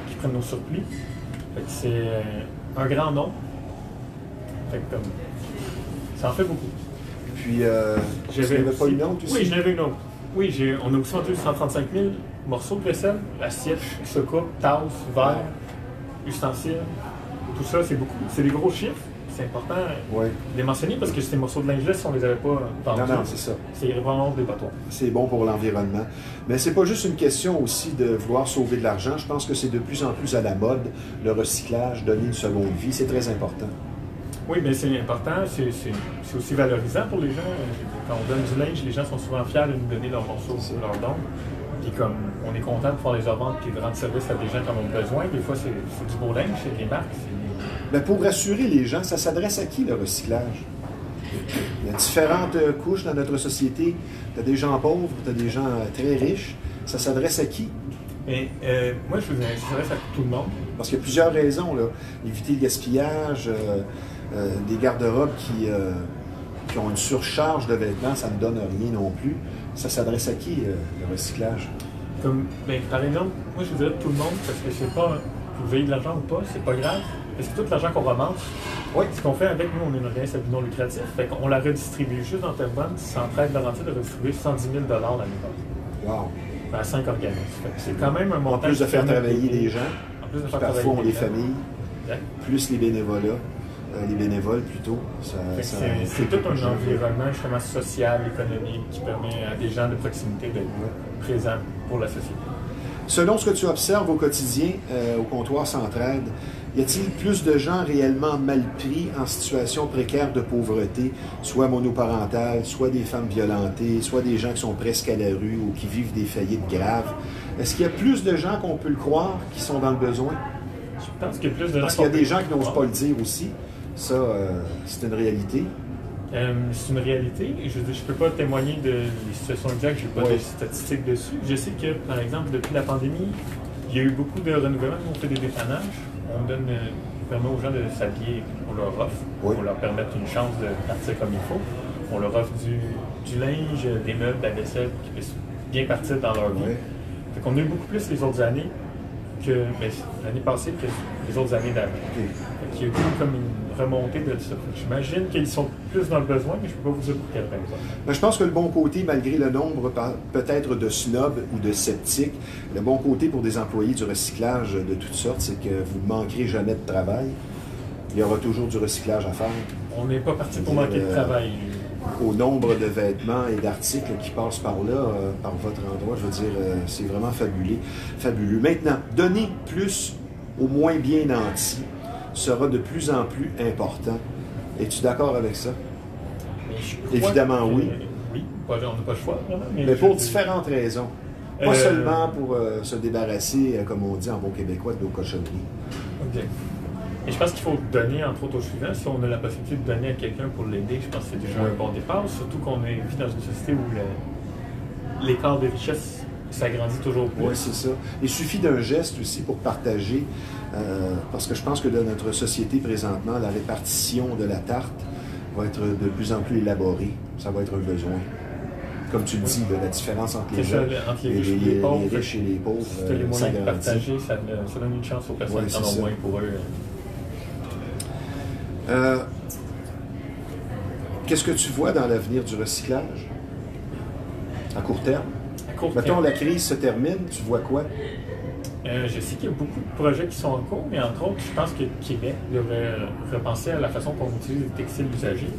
Qui prennent nos surplus. Fait que c'est un grand nombre. Fait que ça en fait beaucoup. Puis, tu n'avais pas une autre aussi? Oui, j'en avais une autre. Oui, on a aussi vendu 135 000 morceaux de vaisselle, assiettes, soucoupes, tasses, verres, ustensiles. Tout ça, c'est beaucoup. C'est des gros chiffres. C'est important de les mentionner parce que ces morceaux de linge-là, si on ne les avait pas vendus, non, c'est ça. C'est vraiment des bâtons. C'est bon pour l'environnement. Mais c'est pas juste une question aussi de vouloir sauver de l'argent. Je pense que c'est de plus en plus à la mode, le recyclage, donner une seconde vie. C'est très important. Oui, mais c'est important. C'est aussi valorisant pour les gens. Quand on donne du linge, les gens sont souvent fiers de nous donner leurs morceaux, leurs dons. Puis comme on est content de pouvoir les revendre et de rendre service à des gens qui en ont besoin, des fois c'est du beau linge, c'est des marques. Mais pour rassurer les gens, ça s'adresse à qui le recyclage? Il y a différentes couches dans notre société. Tu as des gens pauvres, tu as des gens très riches. Ça s'adresse à qui? Et, moi, je vous dirais que ça s'adresse à tout le monde. Parce qu'il y a plusieurs raisons, là. Éviter le gaspillage, des garde-robes qui ont une surcharge de vêtements, ça ne donne rien non plus. Ça s'adresse à qui, le recyclage? Par exemple, moi je vous dirais tout le monde, parce que c'est pas, que vous ayez de l'argent ou pas, c'est pas grave. Parce que tout l'argent qu'on ramasse, ce qu'on fait avec nous, on est une organisme non lucratif, fait qu'on la redistribue juste dans Terrebonne, Centraide Laurentides de redistribuer 110 000 l'année passée. Wow! À 5 organismes. C'est quand même un montant. En plus de faire travailler des gens, en plus de faire parfois on des familles, plus les bénévolats. Les bénévoles plutôt. C'est tout un environnement justement social, économique, qui permet à des gens de proximité d'être présents pour la société. Selon ce que tu observes au quotidien au comptoir Centraide, y a-t-il plus de gens réellement mal pris en situation précaire de pauvreté, soit monoparentale, soit des femmes violentées, soit des gens qui sont presque à la rue ou qui vivent des faillites graves? Est-ce qu'il y a plus de gens qu'on peut le croire qui sont dans le besoin? Je pense qu'il y a plus de gens. Parce qu'il y a des gens qui n'osent pas le dire aussi. Ça, c'est une réalité. C'est une réalité. Je ne peux pas témoigner de les situations exactes, je n'ai pas de statistiques dessus. Je sais que, par exemple, depuis la pandémie, il y a eu beaucoup de renouvellement. On fait des dépannages. On permet aux gens de s'habiller. On leur offre. On leur permet une chance de partir comme il faut. On leur offre du linge, des meubles, de la vaisselle, qui puissent bien partir dans leur vie. Fait qu'on a eu beaucoup plus les autres années que l'année passée que les autres années d'avant. Il y a eu comme une remontée de ça. J'imagine qu'ils sont plus dans le besoin, mais je ne peux pas vous dire pour quelle raison. Ben, je pense que le bon côté, malgré le nombre peut-être de snobs ou de sceptiques, le bon côté pour des employés du recyclage de toutes sortes, c'est que vous ne manquerez jamais de travail. Il y aura toujours du recyclage à faire. On n'est pas parti pour manquer de travail. Au nombre de vêtements et d'articles qui passent par là, par votre endroit, je veux dire, c'est vraiment fabuleux. Maintenant, donner plus au moins bien nantis sera de plus en plus important. Es-tu d'accord avec ça? Évidemment, oui. Oui, on n'a pas le choix, vraiment. Mais pour différentes raisons. Pas seulement pour se débarrasser, comme on dit en bon québécois, de nos cochonneries. OK. Et je pense qu'il faut donner, entre autres, au suivant. Si on a la possibilité de donner à quelqu'un pour l'aider, je pense que c'est déjà un bon départ. Surtout qu'on vit dans une société où l'écart de richesse s'agrandit toujours plus. Oui, c'est ça. Il suffit d'un geste aussi pour partager, parce que je pense que dans notre société présentement, la répartition de la tarte va être de plus en plus élaborée. Ça va être un besoin. Comme tu le dis, de la différence entre les gens, entre les riches et les pauvres, si tu as les moyens de partager, ça donne une chance aux personnes qui en ont moins pour eux. Qu'est-ce que tu vois dans l'avenir du recyclage? À court terme? Mettons, la crise se termine, tu vois quoi? Je sais qu'il y a beaucoup de projets qui sont en cours, mais entre autres, je pense que Québec devrait repenser à la façon qu'on utilise les textiles usagés.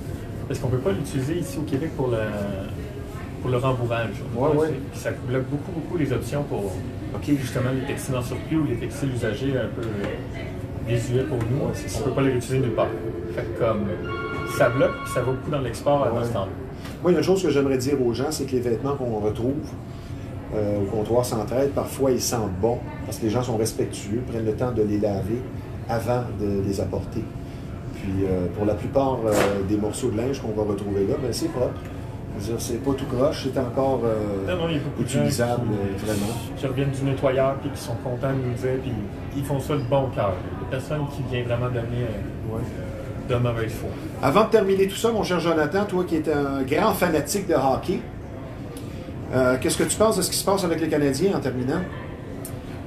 Parce qu'on ne peut pas l'utiliser ici au Québec pour le rembourrage. Ouais. Ça bloque beaucoup les options pour justement les textiles en surplus ou les textiles usagés un peu désuets pour nous. On ne peut pas les utiliser nulle part. Fait que comme ça bloque, puis ça va beaucoup dans l'export à ce temps-là. Moi, il y a une chose que j'aimerais dire aux gens, c'est que les vêtements qu'on retrouve au comptoir Centraide, parfois ils sentent bon, parce que les gens sont respectueux, prennent le temps de les laver avant de les apporter. Puis pour la plupart des morceaux de linge qu'on va retrouver là, ben, c'est propre. C'est pas tout croche, c'est encore utilisable, vraiment. Qui reviennent du nettoyeur puis qui sont contents de nous dire, puis ils font ça de bon cœur. Il y a personne qui vient vraiment donner de mauvaise foi. Avant de terminer tout ça, mon cher Jonathan, toi qui es un grand fanatique de hockey, qu'est-ce que tu penses de ce qui se passe avec les Canadiens en terminant?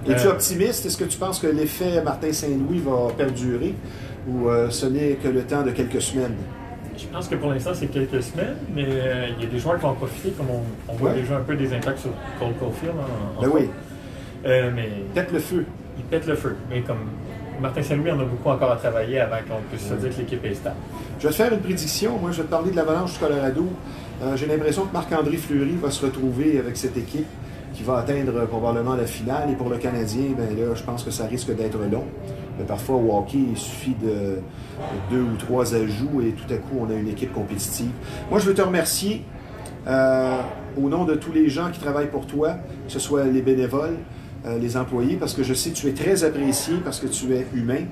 Es-tu optimiste? Est-ce que tu penses que l'effet Martin Saint-Louis va perdurer ou ce n'est que le temps de quelques semaines? Je pense que pour l'instant, c'est quelques semaines, mais il y a des joueurs qui vont en profiter, comme on voit déjà un peu des impacts sur Cole Caulfield. Oui. Mais pète le feu. Il pète le feu. Mais comme Martin Saint-Louis, on a beaucoup encore à travailler avant qu'on puisse se dire que l'équipe est stable. Je vais te faire une prédiction. Moi, je vais te parler de l'Avalanche du Colorado. J'ai l'impression que Marc-André Fleury va se retrouver avec cette équipe qui va atteindre probablement la finale. Et pour le Canadien, ben là, je pense que ça risque d'être long. Mais parfois, au hockey, il suffit de 2 ou 3 ajouts et tout à coup, on a une équipe compétitive. Moi, je veux te remercier au nom de tous les gens qui travaillent pour toi, que ce soit les bénévoles, les employés, parce que je sais que tu es très apprécié, parce que tu es humain.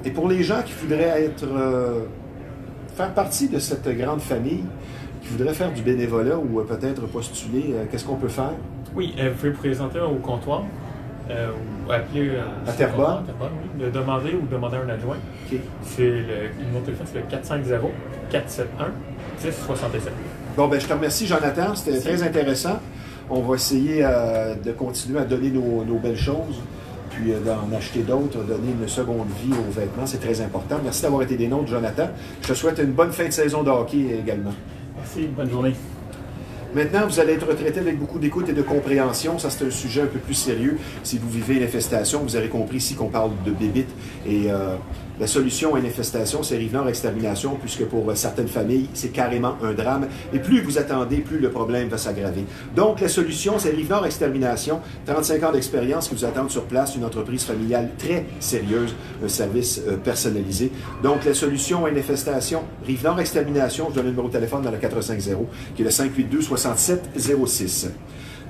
Et pour les gens qui voudraient faire partie de cette grande famille, qui voudraient faire du bénévolat ou peut-être postuler, qu'est-ce qu'on peut faire? Oui, vous pouvez vous présenter au comptoir. Ou appeler à Terrebonne, oui, de demander ou demander un adjoint. Okay. Le numéro de téléphone, c'est le 450-471-1067. Bon, ben je te remercie, Jonathan. C'était très intéressant. On va essayer de continuer à donner nos belles choses, puis d'en acheter d'autres, donner une seconde vie aux vêtements. C'est très important. Merci d'avoir été des nôtres, Jonathan. Je te souhaite une bonne fin de saison de hockey également. Merci, bonne journée. Maintenant, vous allez être traité avec beaucoup d'écoute et de compréhension. Ça, c'est un sujet un peu plus sérieux. Si vous vivez une infestation, vous avez compris ici qu'on parle de bébites. Et la solution à une infestation, c'est Rive-Nord Extermination, puisque pour certaines familles, c'est carrément un drame. Et plus vous attendez, plus le problème va s'aggraver. Donc, la solution, c'est Rive-Nord Extermination. 35 ans d'expérience qui vous attendent sur place, une entreprise familiale très sérieuse, un service personnalisé. Donc, la solution à une infestation, Rive-Nord Extermination, je donne le numéro de téléphone dans le 450, qui est le 582-6706.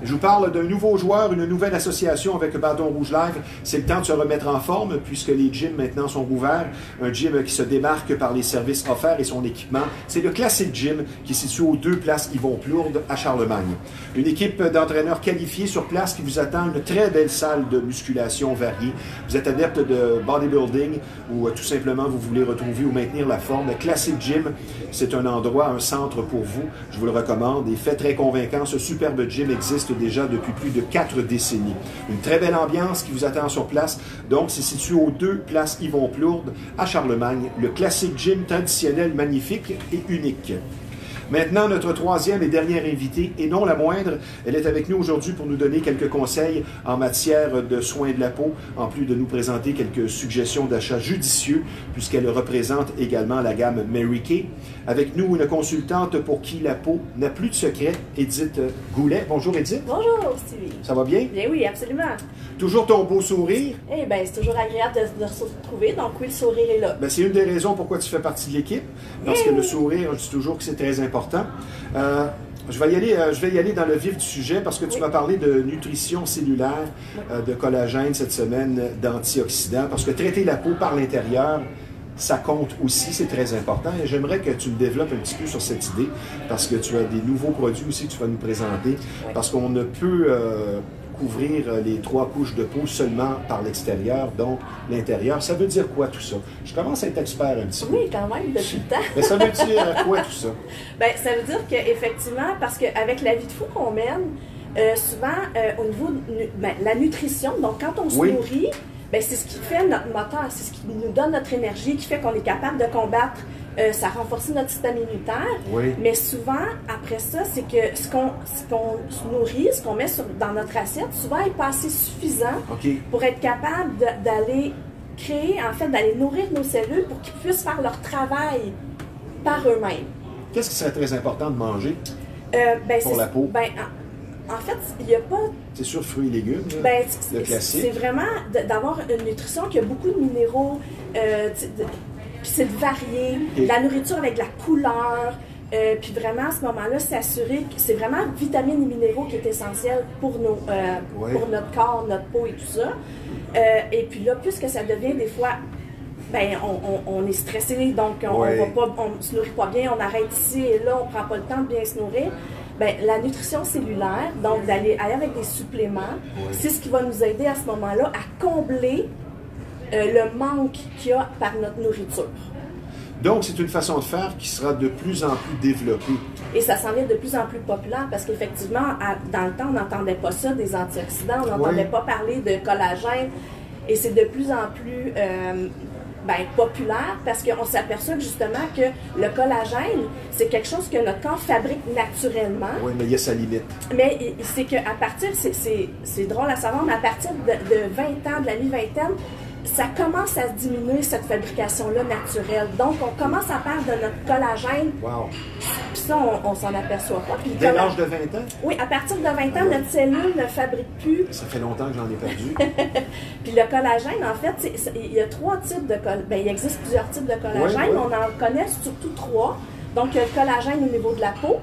Je vous parle d'un nouveau joueur, une nouvelle association avec Bâton Rouge Live. C'est le temps de se remettre en forme puisque les gyms maintenant sont ouverts. Un gym qui se démarque par les services offerts et son équipement. C'est le Classic Gym qui est situé aux 2 places Yvon Plourde à Charlemagne. Une équipe d'entraîneurs qualifiés sur place qui vous attend une très belle salle de musculation variée. Vous êtes adepte de bodybuilding ou tout simplement vous voulez retrouver ou maintenir la forme. Le Classic Gym, c'est un endroit, un centre pour vous. Je vous le recommande. Et fait très convaincant, ce superbe gym existe existe déjà depuis plus de 4 décennies. Une très belle ambiance qui vous attend sur place. Donc, c'est situé aux 2 places Yvon Plourde à Charlemagne. Le classique gym traditionnel, magnifique et unique. Maintenant, notre troisième et dernière invitée, et non la moindre, elle est avec nous aujourd'hui pour nous donner quelques conseils en matière de soins de la peau, en plus de nous présenter quelques suggestions d'achat judicieux, puisqu'elle représente également la gamme Mary Kay. Avec nous, une consultante pour qui la peau n'a plus de secret, Édith Goulet. Bonjour Édith. Bonjour Stevie. Ça va bien? Bien oui, absolument. Toujours ton beau sourire? Eh bien, c'est toujours agréable de se retrouver, donc oui, le sourire est là. Ben, c'est une des raisons pourquoi tu fais partie de l'équipe, parce que le sourire, je dis toujours que c'est très important. Je vais y aller dans le vif du sujet parce que tu m'as parlé de nutrition cellulaire, de collagène cette semaine, d'antioxydants, parce que traiter la peau par l'intérieur, ça compte aussi, c'est très important. Et j'aimerais que tu me développes un petit peu sur cette idée, parce que tu as des nouveaux produits aussi que tu vas nous présenter, parce qu'on ne peut couvrir les 3 couches de peau seulement par l'extérieur, donc l'intérieur. Ça veut dire quoi tout ça? Je commence à être expert un petit peu. Oui, quand même, depuis le temps. Mais ça veut dire quoi tout ça? Bien, ça veut dire qu'effectivement, parce qu'avec la vie de fou qu'on mène, souvent, au niveau de la nutrition, donc quand on se nourrit, bien, c'est ce qui fait notre moteur, c'est ce qui nous donne notre énergie, qui fait qu'on est capable de combattre. Ça renforce notre système immunitaire, mais souvent, après ça, c'est que ce qu'on se nourrit, ce qu'on met dans notre assiette, souvent n'est pas assez suffisant pour être capable d'aller créer, en fait, d'aller nourrir nos cellules pour qu'ils puissent faire leur travail par eux-mêmes. Qu'est-ce qui serait très important de manger pour la peau? Ben, en fait, il n'y a pas... C'est sûr, fruits et légumes, le classique. C'est vraiment d'avoir une nutrition qui a beaucoup de minéraux, puis c'est de varier, la nourriture avec de la couleur, puis vraiment à ce moment-là, s'assurer que c'est vraiment vitamines et minéraux qui est essentiel pour, pour notre corps, notre peau et tout ça. Et puis là, puisque ça devient des fois, ben, on est stressé, donc on se nourrit pas bien, on arrête ici et là, on prend pas le temps de bien se nourrir. Bien, la nutrition cellulaire, donc d'aller avec des suppléments, c'est ce qui va nous aider à ce moment-là à combler le manque qu'il y a par notre nourriture. Donc, c'est une façon de faire qui sera de plus en plus développée. Et ça s'en vient de plus en plus populaire parce qu'effectivement, dans le temps, on n'entendait pas ça, des antioxydants, on n'entendait pas parler de collagène. Et c'est de plus en plus populaire parce qu'on s'aperçoit justement que le collagène, c'est quelque chose que notre corps fabrique naturellement. Oui, mais il y a sa limite. Mais c'est qu'à partir, c'est drôle à savoir, mais à partir de 20 ans, de la mi-vingtaine, ça commence à diminuer cette fabrication-là naturelle. Donc, on commence à perdre de notre collagène. Wow. Puis ça, on s'en aperçoit pas. Puis dès l'âge de 20 ans? Oui, à partir de 20 ans, notre cellule ne fabrique plus. Ça fait longtemps que j'en ai perdu. Puis le collagène, en fait, il y a 3 types de collagène. Bien, il existe plusieurs types de collagène. On en connaît surtout 3. Donc, il y a le collagène au niveau de la peau.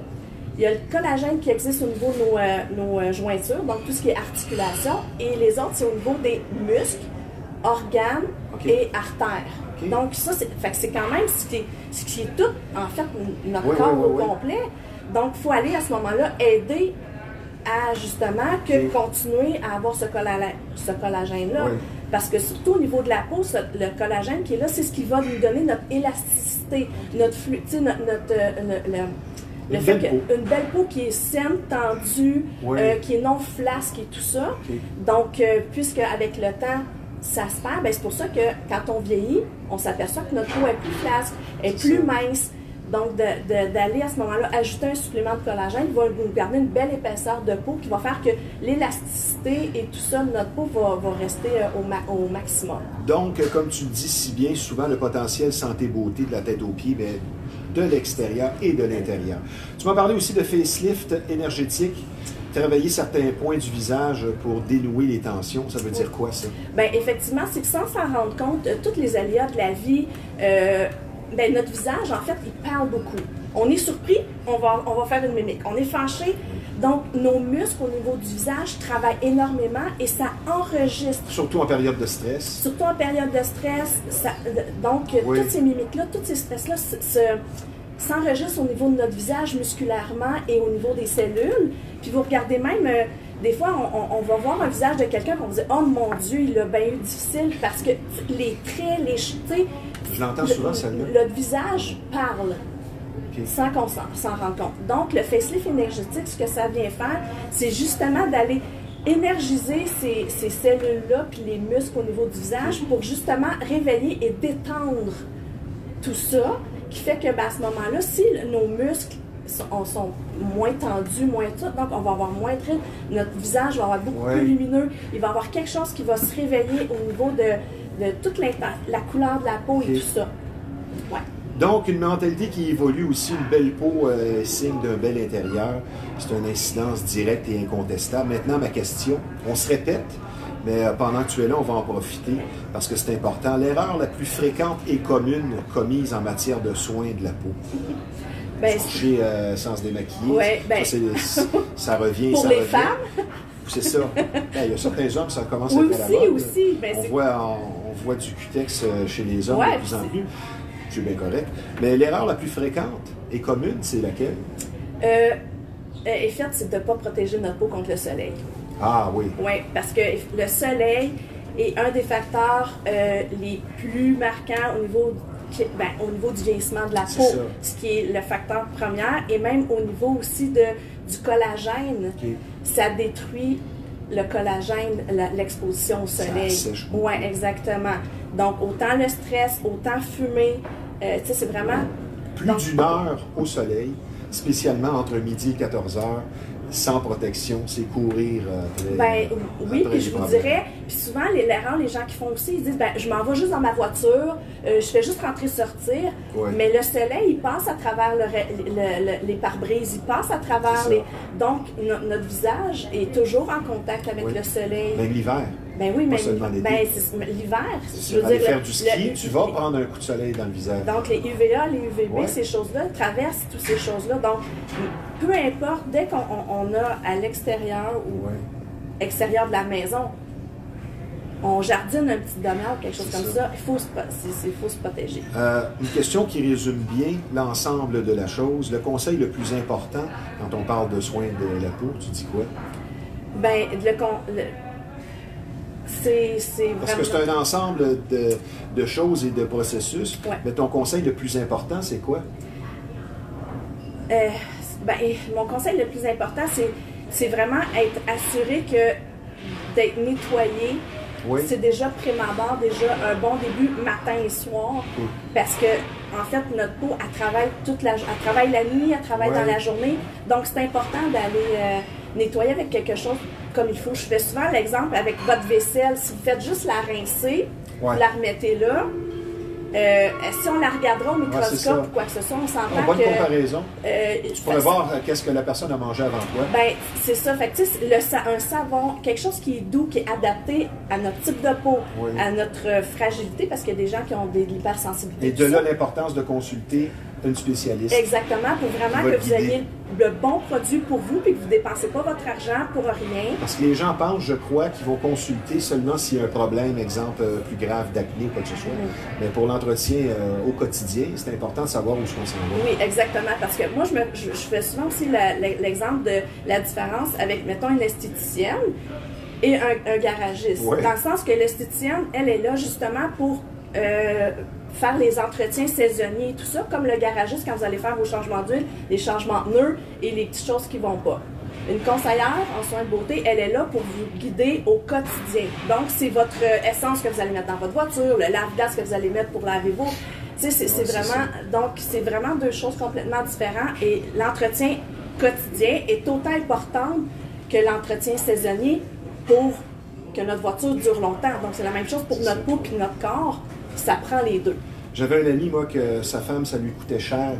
Il y a le collagène qui existe au niveau de nos jointures, donc tout ce qui est articulation. Et les autres, c'est au niveau des muscles, organes et artères. Donc ça, c'est quand même ce qui est tout, en fait, notre corps au complet. Donc, il faut aller à ce moment-là aider à justement continuer à avoir ce collagène-là. Parce que surtout au niveau de la peau, le collagène qui est là, c'est ce qui va nous donner notre élasticité, notre flux, le fait qu'une belle peau qui est saine, tendue, qui est non flasque et tout ça. Donc, puisque avec le temps, ça se perd, c'est pour ça que quand on vieillit, on s'aperçoit que notre peau est plus flasque, est plus mince. Donc, d'aller à ce moment-là ajouter un supplément de collagène va nous garder une belle épaisseur de peau qui va faire que l'élasticité et tout ça de notre peau va rester au maximum. Donc, comme tu le dis si bien, souvent le potentiel santé-beauté de la tête aux pieds, de l'extérieur et de l'intérieur. Tu m'as parlé aussi de facelift énergétique. Travailler certains points du visage pour dénouer les tensions, ça veut dire quoi ça? Bien, effectivement, c'est que sans s'en rendre compte, tous les aléas de la vie, notre visage, en fait, il parle beaucoup. On est surpris, on va faire une mimique. On est fâché, donc nos muscles au niveau du visage travaillent énormément et ça enregistre. Surtout en période de stress. Surtout en période de stress. Toutes ces mimiques-là, tous ces stress-là s'enregistrent au niveau de notre visage musculairement et au niveau des cellules. Puis vous regardez même, des fois, on va voir un visage de quelqu'un qu'on dit « Oh mon Dieu, il a bien eu difficile » parce que les traits, les cheveux, je l'entends souvent, celle-là. Le visage parle. sans qu'on s'en rende compte. Donc, le facelift énergétique, ce que ça vient faire, c'est justement d'aller énergiser ces cellules-là puis les muscles au niveau du visage pour justement réveiller et détendre tout ça, qui fait que à ce moment-là, si nos muscles sont moins tendus, moins tout, donc on va avoir moins de rythme, notre visage va avoir beaucoup plus lumineux, il va y avoir quelque chose qui va se réveiller au niveau de toute la couleur de la peau et tout ça. Ouais. Donc, une mentalité qui évolue aussi, une belle peau, signe d'un bel intérieur. C'est une incidence directe et incontestable. Maintenant, ma question, on se répète, mais pendant que tu es là, on va en profiter parce que c'est important. L'erreur la plus fréquente et commune commise en matière de soins de la peau. Coucher sans se démaquiller, ça revient. Pour les femmes? C'est ça. Il y a certains hommes, ça commence à être à la mode. Aussi. On voit du cutex chez les hommes de plus en plus. C'est bien correct. Mais l'erreur la plus fréquente et commune, c'est laquelle? En fait, c'est de ne pas protéger notre peau contre le soleil. Ah oui. Oui, parce que le soleil est un des facteurs les plus marquants au niveau du vieillissement de la peau, ce qui est le facteur premier, et même au niveau aussi du collagène. Ça détruit le collagène, l'exposition au soleil. Oui, exactement. Donc, autant le stress, autant fumer, c'est vraiment... Plus d'une heure au soleil, spécialement entre midi et 14 heures, sans protection, c'est courir oui, puis je vous dirais, puis souvent, l'erreur, les gens qui font aussi, ils disent, je m'en vais juste dans ma voiture, je fais juste rentrer-sortir, mais le soleil, il passe à travers les pare-brises, il passe à travers Donc, notre visage est toujours en contact avec le soleil. Même l'hiver. Oui, mais l'hiver, je veux dire, faire du ski, tu vas prendre un coup de soleil dans le visage. Donc, les UVA, les UVB, ces choses-là traversent toutes ces choses-là. Donc, peu importe, dès qu'on a à l'extérieur ou extérieur de la maison, on jardine un petit demeure ou quelque chose comme ça, il faut se protéger. Une question qui résume bien l'ensemble de la chose. Le conseil le plus important quand on parle de soins de la peau, tu dis quoi? Parce que c'est un ensemble de choses et de processus. Mais ton conseil le plus important, c'est quoi? Mon conseil le plus important, c'est vraiment être assuré d'être nettoyé. C'est déjà prime-abord, déjà un bon début matin et soir. Parce que, en fait, notre peau, elle travaille la nuit, elle travaille dans la journée. Donc, c'est important d'aller nettoyer avec quelque chose comme il faut. Je fais souvent l'exemple avec votre vaisselle. Si vous faites juste la rincer, vous la remettez là. Si on la regardera au microscope ou quoi que ce soit, on s'entend que... Bonne comparaison. Tu pourrais voir qu'est-ce que la personne a mangé avant toi. C'est ça. Fait que, un savon, quelque chose qui est doux, qui est adapté à notre type de peau, à notre fragilité, parce qu'il y a des gens qui ont de l'hypersensibilité. Et de là, l'importance de consulter une spécialiste. Exactement, pour vraiment que vous ayez le bon produit pour vous et que vous ne dépensez pas votre argent pour rien. Parce que les gens pensent, je crois, qu'ils vont consulter seulement s'il y a un problème, exemple, plus grave d'acné ou quoi que ce soit. Mais pour l'entretien au quotidien, c'est important de savoir où on s'en va. Oui, exactement. Parce que moi, je fais souvent aussi l'exemple de la différence avec, mettons, une esthéticienne et un garagiste. Dans le sens que l'esthéticienne, elle est là justement pour... faire les entretiens saisonniers et tout ça, comme le garagiste quand vous allez faire vos changements d'huile, les changements de nœuds et les petites choses qui ne vont pas. Une conseillère en soins de beauté, elle est là pour vous guider au quotidien. Donc, c'est votre essence que vous allez mettre dans votre voiture, le lave-glace que vous allez mettre pour laver vos... c'est vraiment deux choses complètement différentes et l'entretien quotidien est autant important que l'entretien saisonnier pour que notre voiture dure longtemps. Donc, c'est la même chose pour notre peau et notre corps. Ça prend les deux. J'avais un ami, moi, que sa femme, ça lui coûtait cher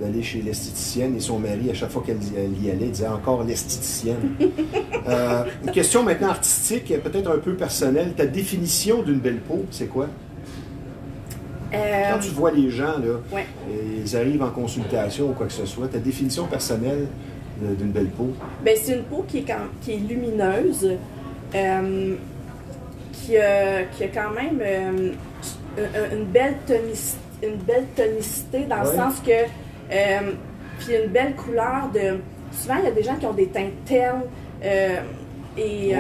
d'aller chez l'esthéticienne et son mari, à chaque fois qu'elle y allait, disait encore l'esthéticienne. Une question maintenant artistique, peut-être un peu personnelle. Ta définition d'une belle peau, c'est quoi? Quand tu vois les gens, là, ils arrivent en consultation ou quoi que ce soit, ta définition personnelle d'une belle peau? C'est une peau qui est lumineuse, qui a quand même... une belle tonicité dans le sens que puis une belle couleur de... Souvent, il y a des gens qui ont des teintes ternes et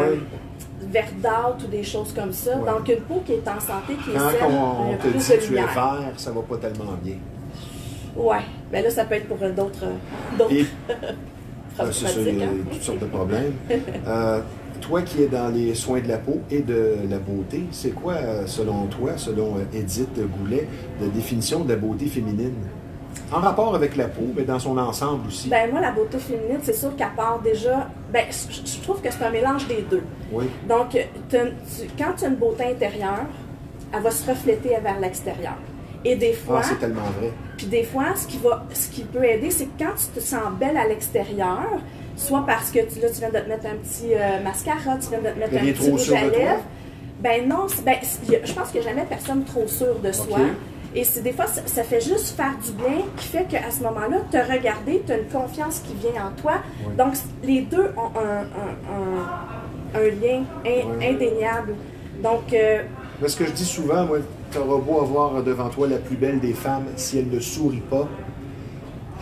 verdâtres ou des choses comme ça. Donc, une peau qui est en santé, qui est saine, quand on te dit que tu es vert, ça va pas tellement bien. Ouais, ben là, ça peut être pour d'autres Et c'est ça, il y pratiques. a Hein. toutes sortes de problèmes. Toi qui es dans les soins de la peau et de la beauté, c'est quoi, selon toi, selon Edith Goulet, la définition de la beauté féminine? En rapport avec la peau, mais dans son ensemble aussi. Ben moi, la beauté féminine, c'est sûr qu'à part déjà... Ben, je trouve que c'est un mélange des deux. Oui. Donc, quand tu as une beauté intérieure, elle va se refléter vers l'extérieur. Et des fois... Ah, c'est tellement vrai. Puis des fois, ce qui peut aider, c'est que quand tu te sens belle à l'extérieur, soit parce que tu viens de te mettre un petit mascara, tu viens de te mettre un petit rouge à lèvres, ben non, je pense qu'il n'y a jamais personne trop sûr de soi. Okay. Et des fois, ça fait juste faire du bien, qui fait qu'à ce moment-là, te regarder, tu as une confiance qui vient en toi. Oui. Donc, les deux ont un lien indéniable. Donc... Mais ce que je dis souvent, moi, tu auras beau avoir devant toi la plus belle des femmes, si elle ne sourit pas,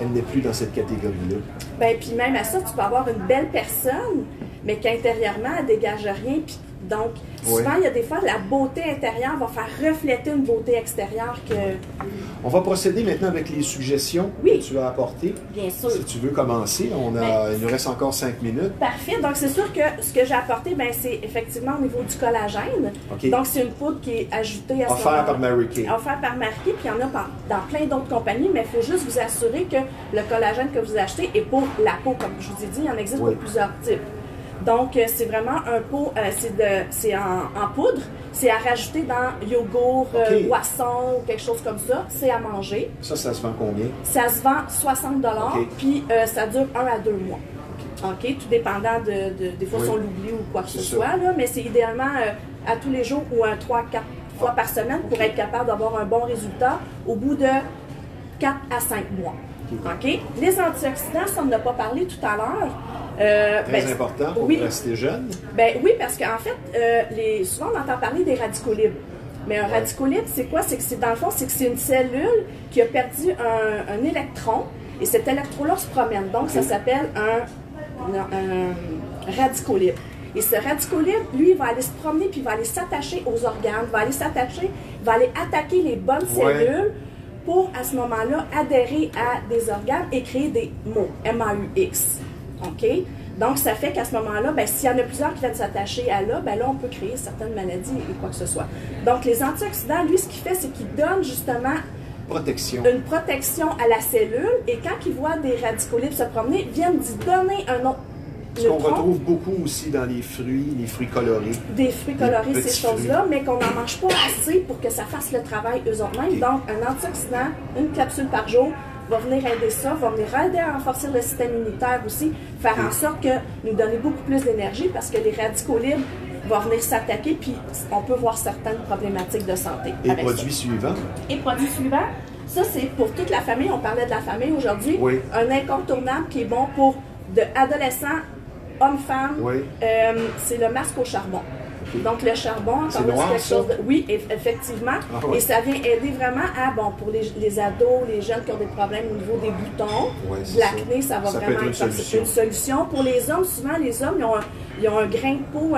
elle n'est plus dans cette catégorie-là. Ben, puis même à ça, tu peux avoir une belle personne, mais qu'intérieurement, elle dégage rien. Puis donc, souvent, il y a des fois, la beauté intérieure va faire refléter une beauté extérieure que... On va procéder maintenant avec les suggestions que tu as apportées. Bien sûr. Si tu veux commencer, il nous reste encore 5 minutes. Parfait. Donc, c'est sûr que ce que j'ai apporté, ben, c'est effectivement au niveau du collagène. Okay. Donc, c'est une poudre qui est ajoutée à ce offert par Mary Kay. Offert par Mary Kay, puis il y en a dans plein d'autres compagnies, mais il faut juste vous assurer que le collagène que vous achetez est pour la peau. Comme je vous ai dit, il en existe pour plusieurs types. Donc, c'est vraiment un pot, c'est en poudre, c'est à rajouter dans yogourt, boisson ou quelque chose comme ça. C'est à manger. Ça se vend combien? Ça se vend 60 $, puis ça dure 1 à 2 mois. OK? Tout dépendant des fois si on l'oublie ou quoi que ce soit, là, mais c'est idéalement à tous les jours ou 3-4 fois par semaine pour être capable d'avoir un bon résultat au bout de 4 à 5 mois. OK? Les antioxydants, ça on n'a pas parlé tout à l'heure. Très important pour rester jeune. Ben oui, parce qu'en fait, souvent on entend parler des radicaux libres. Mais un radicaux libre, c'est quoi? C'est que dans le fond, c'est une cellule qui a perdu un électron et cet électron-là se promène. Donc, ça s'appelle un radicaux libre. Et ce radicaux libre, lui, il va aller se promener puis il va aller s'attacher aux organes, il va aller attaquer les bonnes cellules pour, à ce moment-là, adhérer à des organes et créer des mots, M-A-U-X. OK? Donc, ça fait qu'à ce moment-là, ben, s'il y en a plusieurs qui viennent s'attacher à là, ben là, on peut créer certaines maladies et quoi que ce soit. Donc, les antioxydants, lui, ce qu'il fait, c'est qu'il donne justement une protection à la cellule et quand ils voient des radicaux libres se promener, ils viennent d'y donner un autre. Ce qu'on retrouve beaucoup aussi dans les fruits colorés. Des fruits colorés, ces choses-là, mais qu'on n'en mange pas assez pour que ça fasse le travail eux-mêmes. Donc, un antioxydant, une capsule par jour, va venir aider ça, va venir aider à renforcer le système immunitaire aussi, faire en sorte que nous donner beaucoup plus d'énergie parce que les radicaux libres vont venir s'attaquer puis on peut voir certaines problématiques de santé. Et produits suivants? Et produits suivants, ça c'est pour toute la famille, on parlait de la famille aujourd'hui, un incontournable qui est bon pour adolescents, hommes-femmes, c'est le masque au charbon. Donc, le charbon, c'est noir, quelque chose de... Oui, effectivement. Et ça vient aider vraiment à, pour les ados, les jeunes qui ont des problèmes au niveau des boutons, de l'acné, ça va vraiment être une solution. Pour les hommes, souvent, les hommes, ils ont un grain de peau,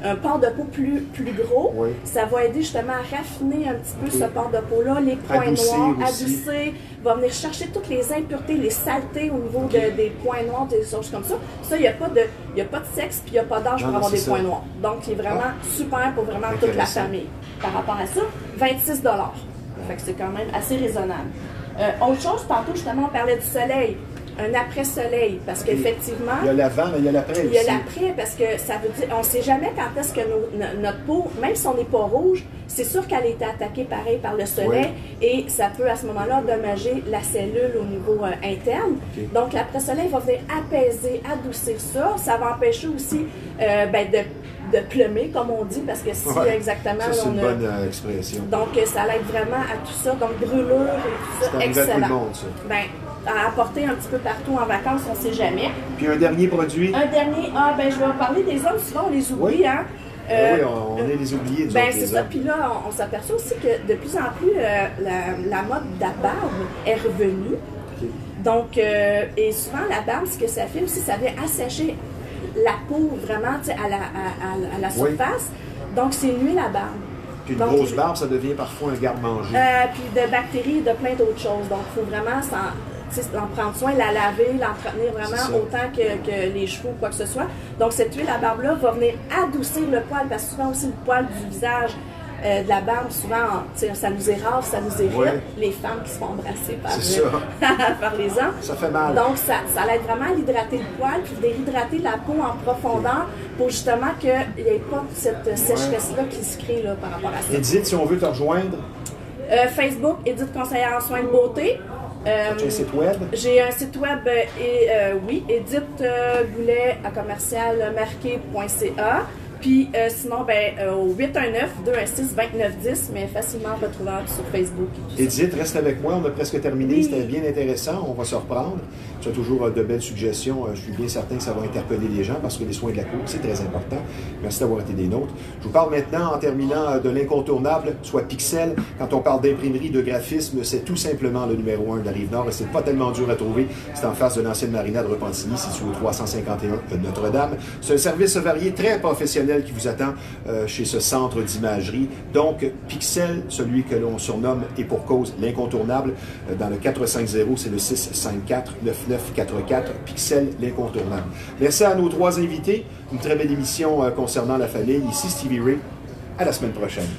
un port de peau plus gros. Ça va aider justement à raffiner un petit peu ce port de peau-là, les points noirs, adoucir, va venir chercher toutes les impuretés, les saletés au niveau des points noirs, des choses comme ça. Ça, il n'y a pas de sexe puis il n'y a pas d'âge pour avoir des points noirs. Donc, il est vraiment super pour vraiment toute la famille. Par rapport à ça, 26 $. Fait que c'est quand même assez raisonnable. Autre chose, tantôt, justement, on parlait du soleil. Un après-soleil, parce qu'effectivement... Il y a l'avant, mais il y a l'après aussi. Il y a l'après, parce que ça veut dire... On ne sait jamais quand est-ce que notre peau, même si on n'est pas rouge, c'est sûr qu'elle a été attaquée pareil par le soleil et ça peut à ce moment-là endommager la cellule au niveau interne. Donc l'après-soleil va venir apaiser, adoucir ça. Ça va empêcher aussi de plumer, comme on dit, parce que si exactement... Ça, c'est une bonne expression. Donc ça l'aide vraiment à tout ça. Donc brûlure et tout ça, excellent. Tout le monde, ça. À apporter un petit peu partout en vacances, on ne sait jamais. Puis un dernier produit? Un dernier, je vais en parler des hommes, souvent on les oublie, hein. On est les oubliés des c'est ça, puis là, on s'aperçoit aussi que de plus en plus, la mode de la barbe est revenue. Donc, et souvent, la barbe, ce que ça fait aussi, ça vient assécher la peau vraiment à la surface. Donc, c'est une huile à barbe. Puis une grosse barbe, ça devient parfois un garde-manger. Puis de bactéries et de plein d'autres choses. Donc, il faut vraiment en prendre soin, la laver, l'entretenir vraiment autant que les cheveux ou quoi que ce soit. Donc, cette huile à barbe-là va venir adoucir le poil, parce que souvent aussi le poil du visage, de la barbe, souvent, ça nous éraffe, ça nous irrite. Ouais. Les femmes qui se font embrasser par les hommes. Ça fait mal. Donc, ça aide vraiment à l'hydrater le poil, puis d'hydrater la peau en profondeur pour justement qu'il n'y ait pas cette sécheresse-là qui se crée là, par rapport à ça. Edith, si on veut te rejoindre? Facebook, Edith conseillère en soins de beauté. Tu as un site web? J'ai un site web, oui, edith-marqué.ca. Puis sinon, au 819-216-2910, mais facilement retrouvable sur Facebook. Edith, reste avec moi, on a presque terminé, oui. C'était bien intéressant, on va se reprendre. Tu as toujours de belles suggestions, je suis bien certain que ça va interpeller les gens parce que les soins de la peau, c'est très important. Merci d'avoir été des nôtres. Je vous parle maintenant, en terminant, de l'incontournable, soit Pixel. Quand on parle d'imprimerie, de graphisme, c'est tout simplement le numéro 1 de la Rive-Nord et c'est pas tellement dur à trouver. C'est en face de l'ancienne marina de Repentigny, situé au 351 Notre-Dame. C'est un service varié très professionnel qui vous attend chez ce centre d'imagerie. Donc, Pixel, celui que l'on surnomme et pour cause l'incontournable, dans le 450, c'est le 654-9944, Pixel, l'incontournable. Merci à nos 3 invités. Une très belle émission concernant la famille. Ici Stevie Ray. À la semaine prochaine.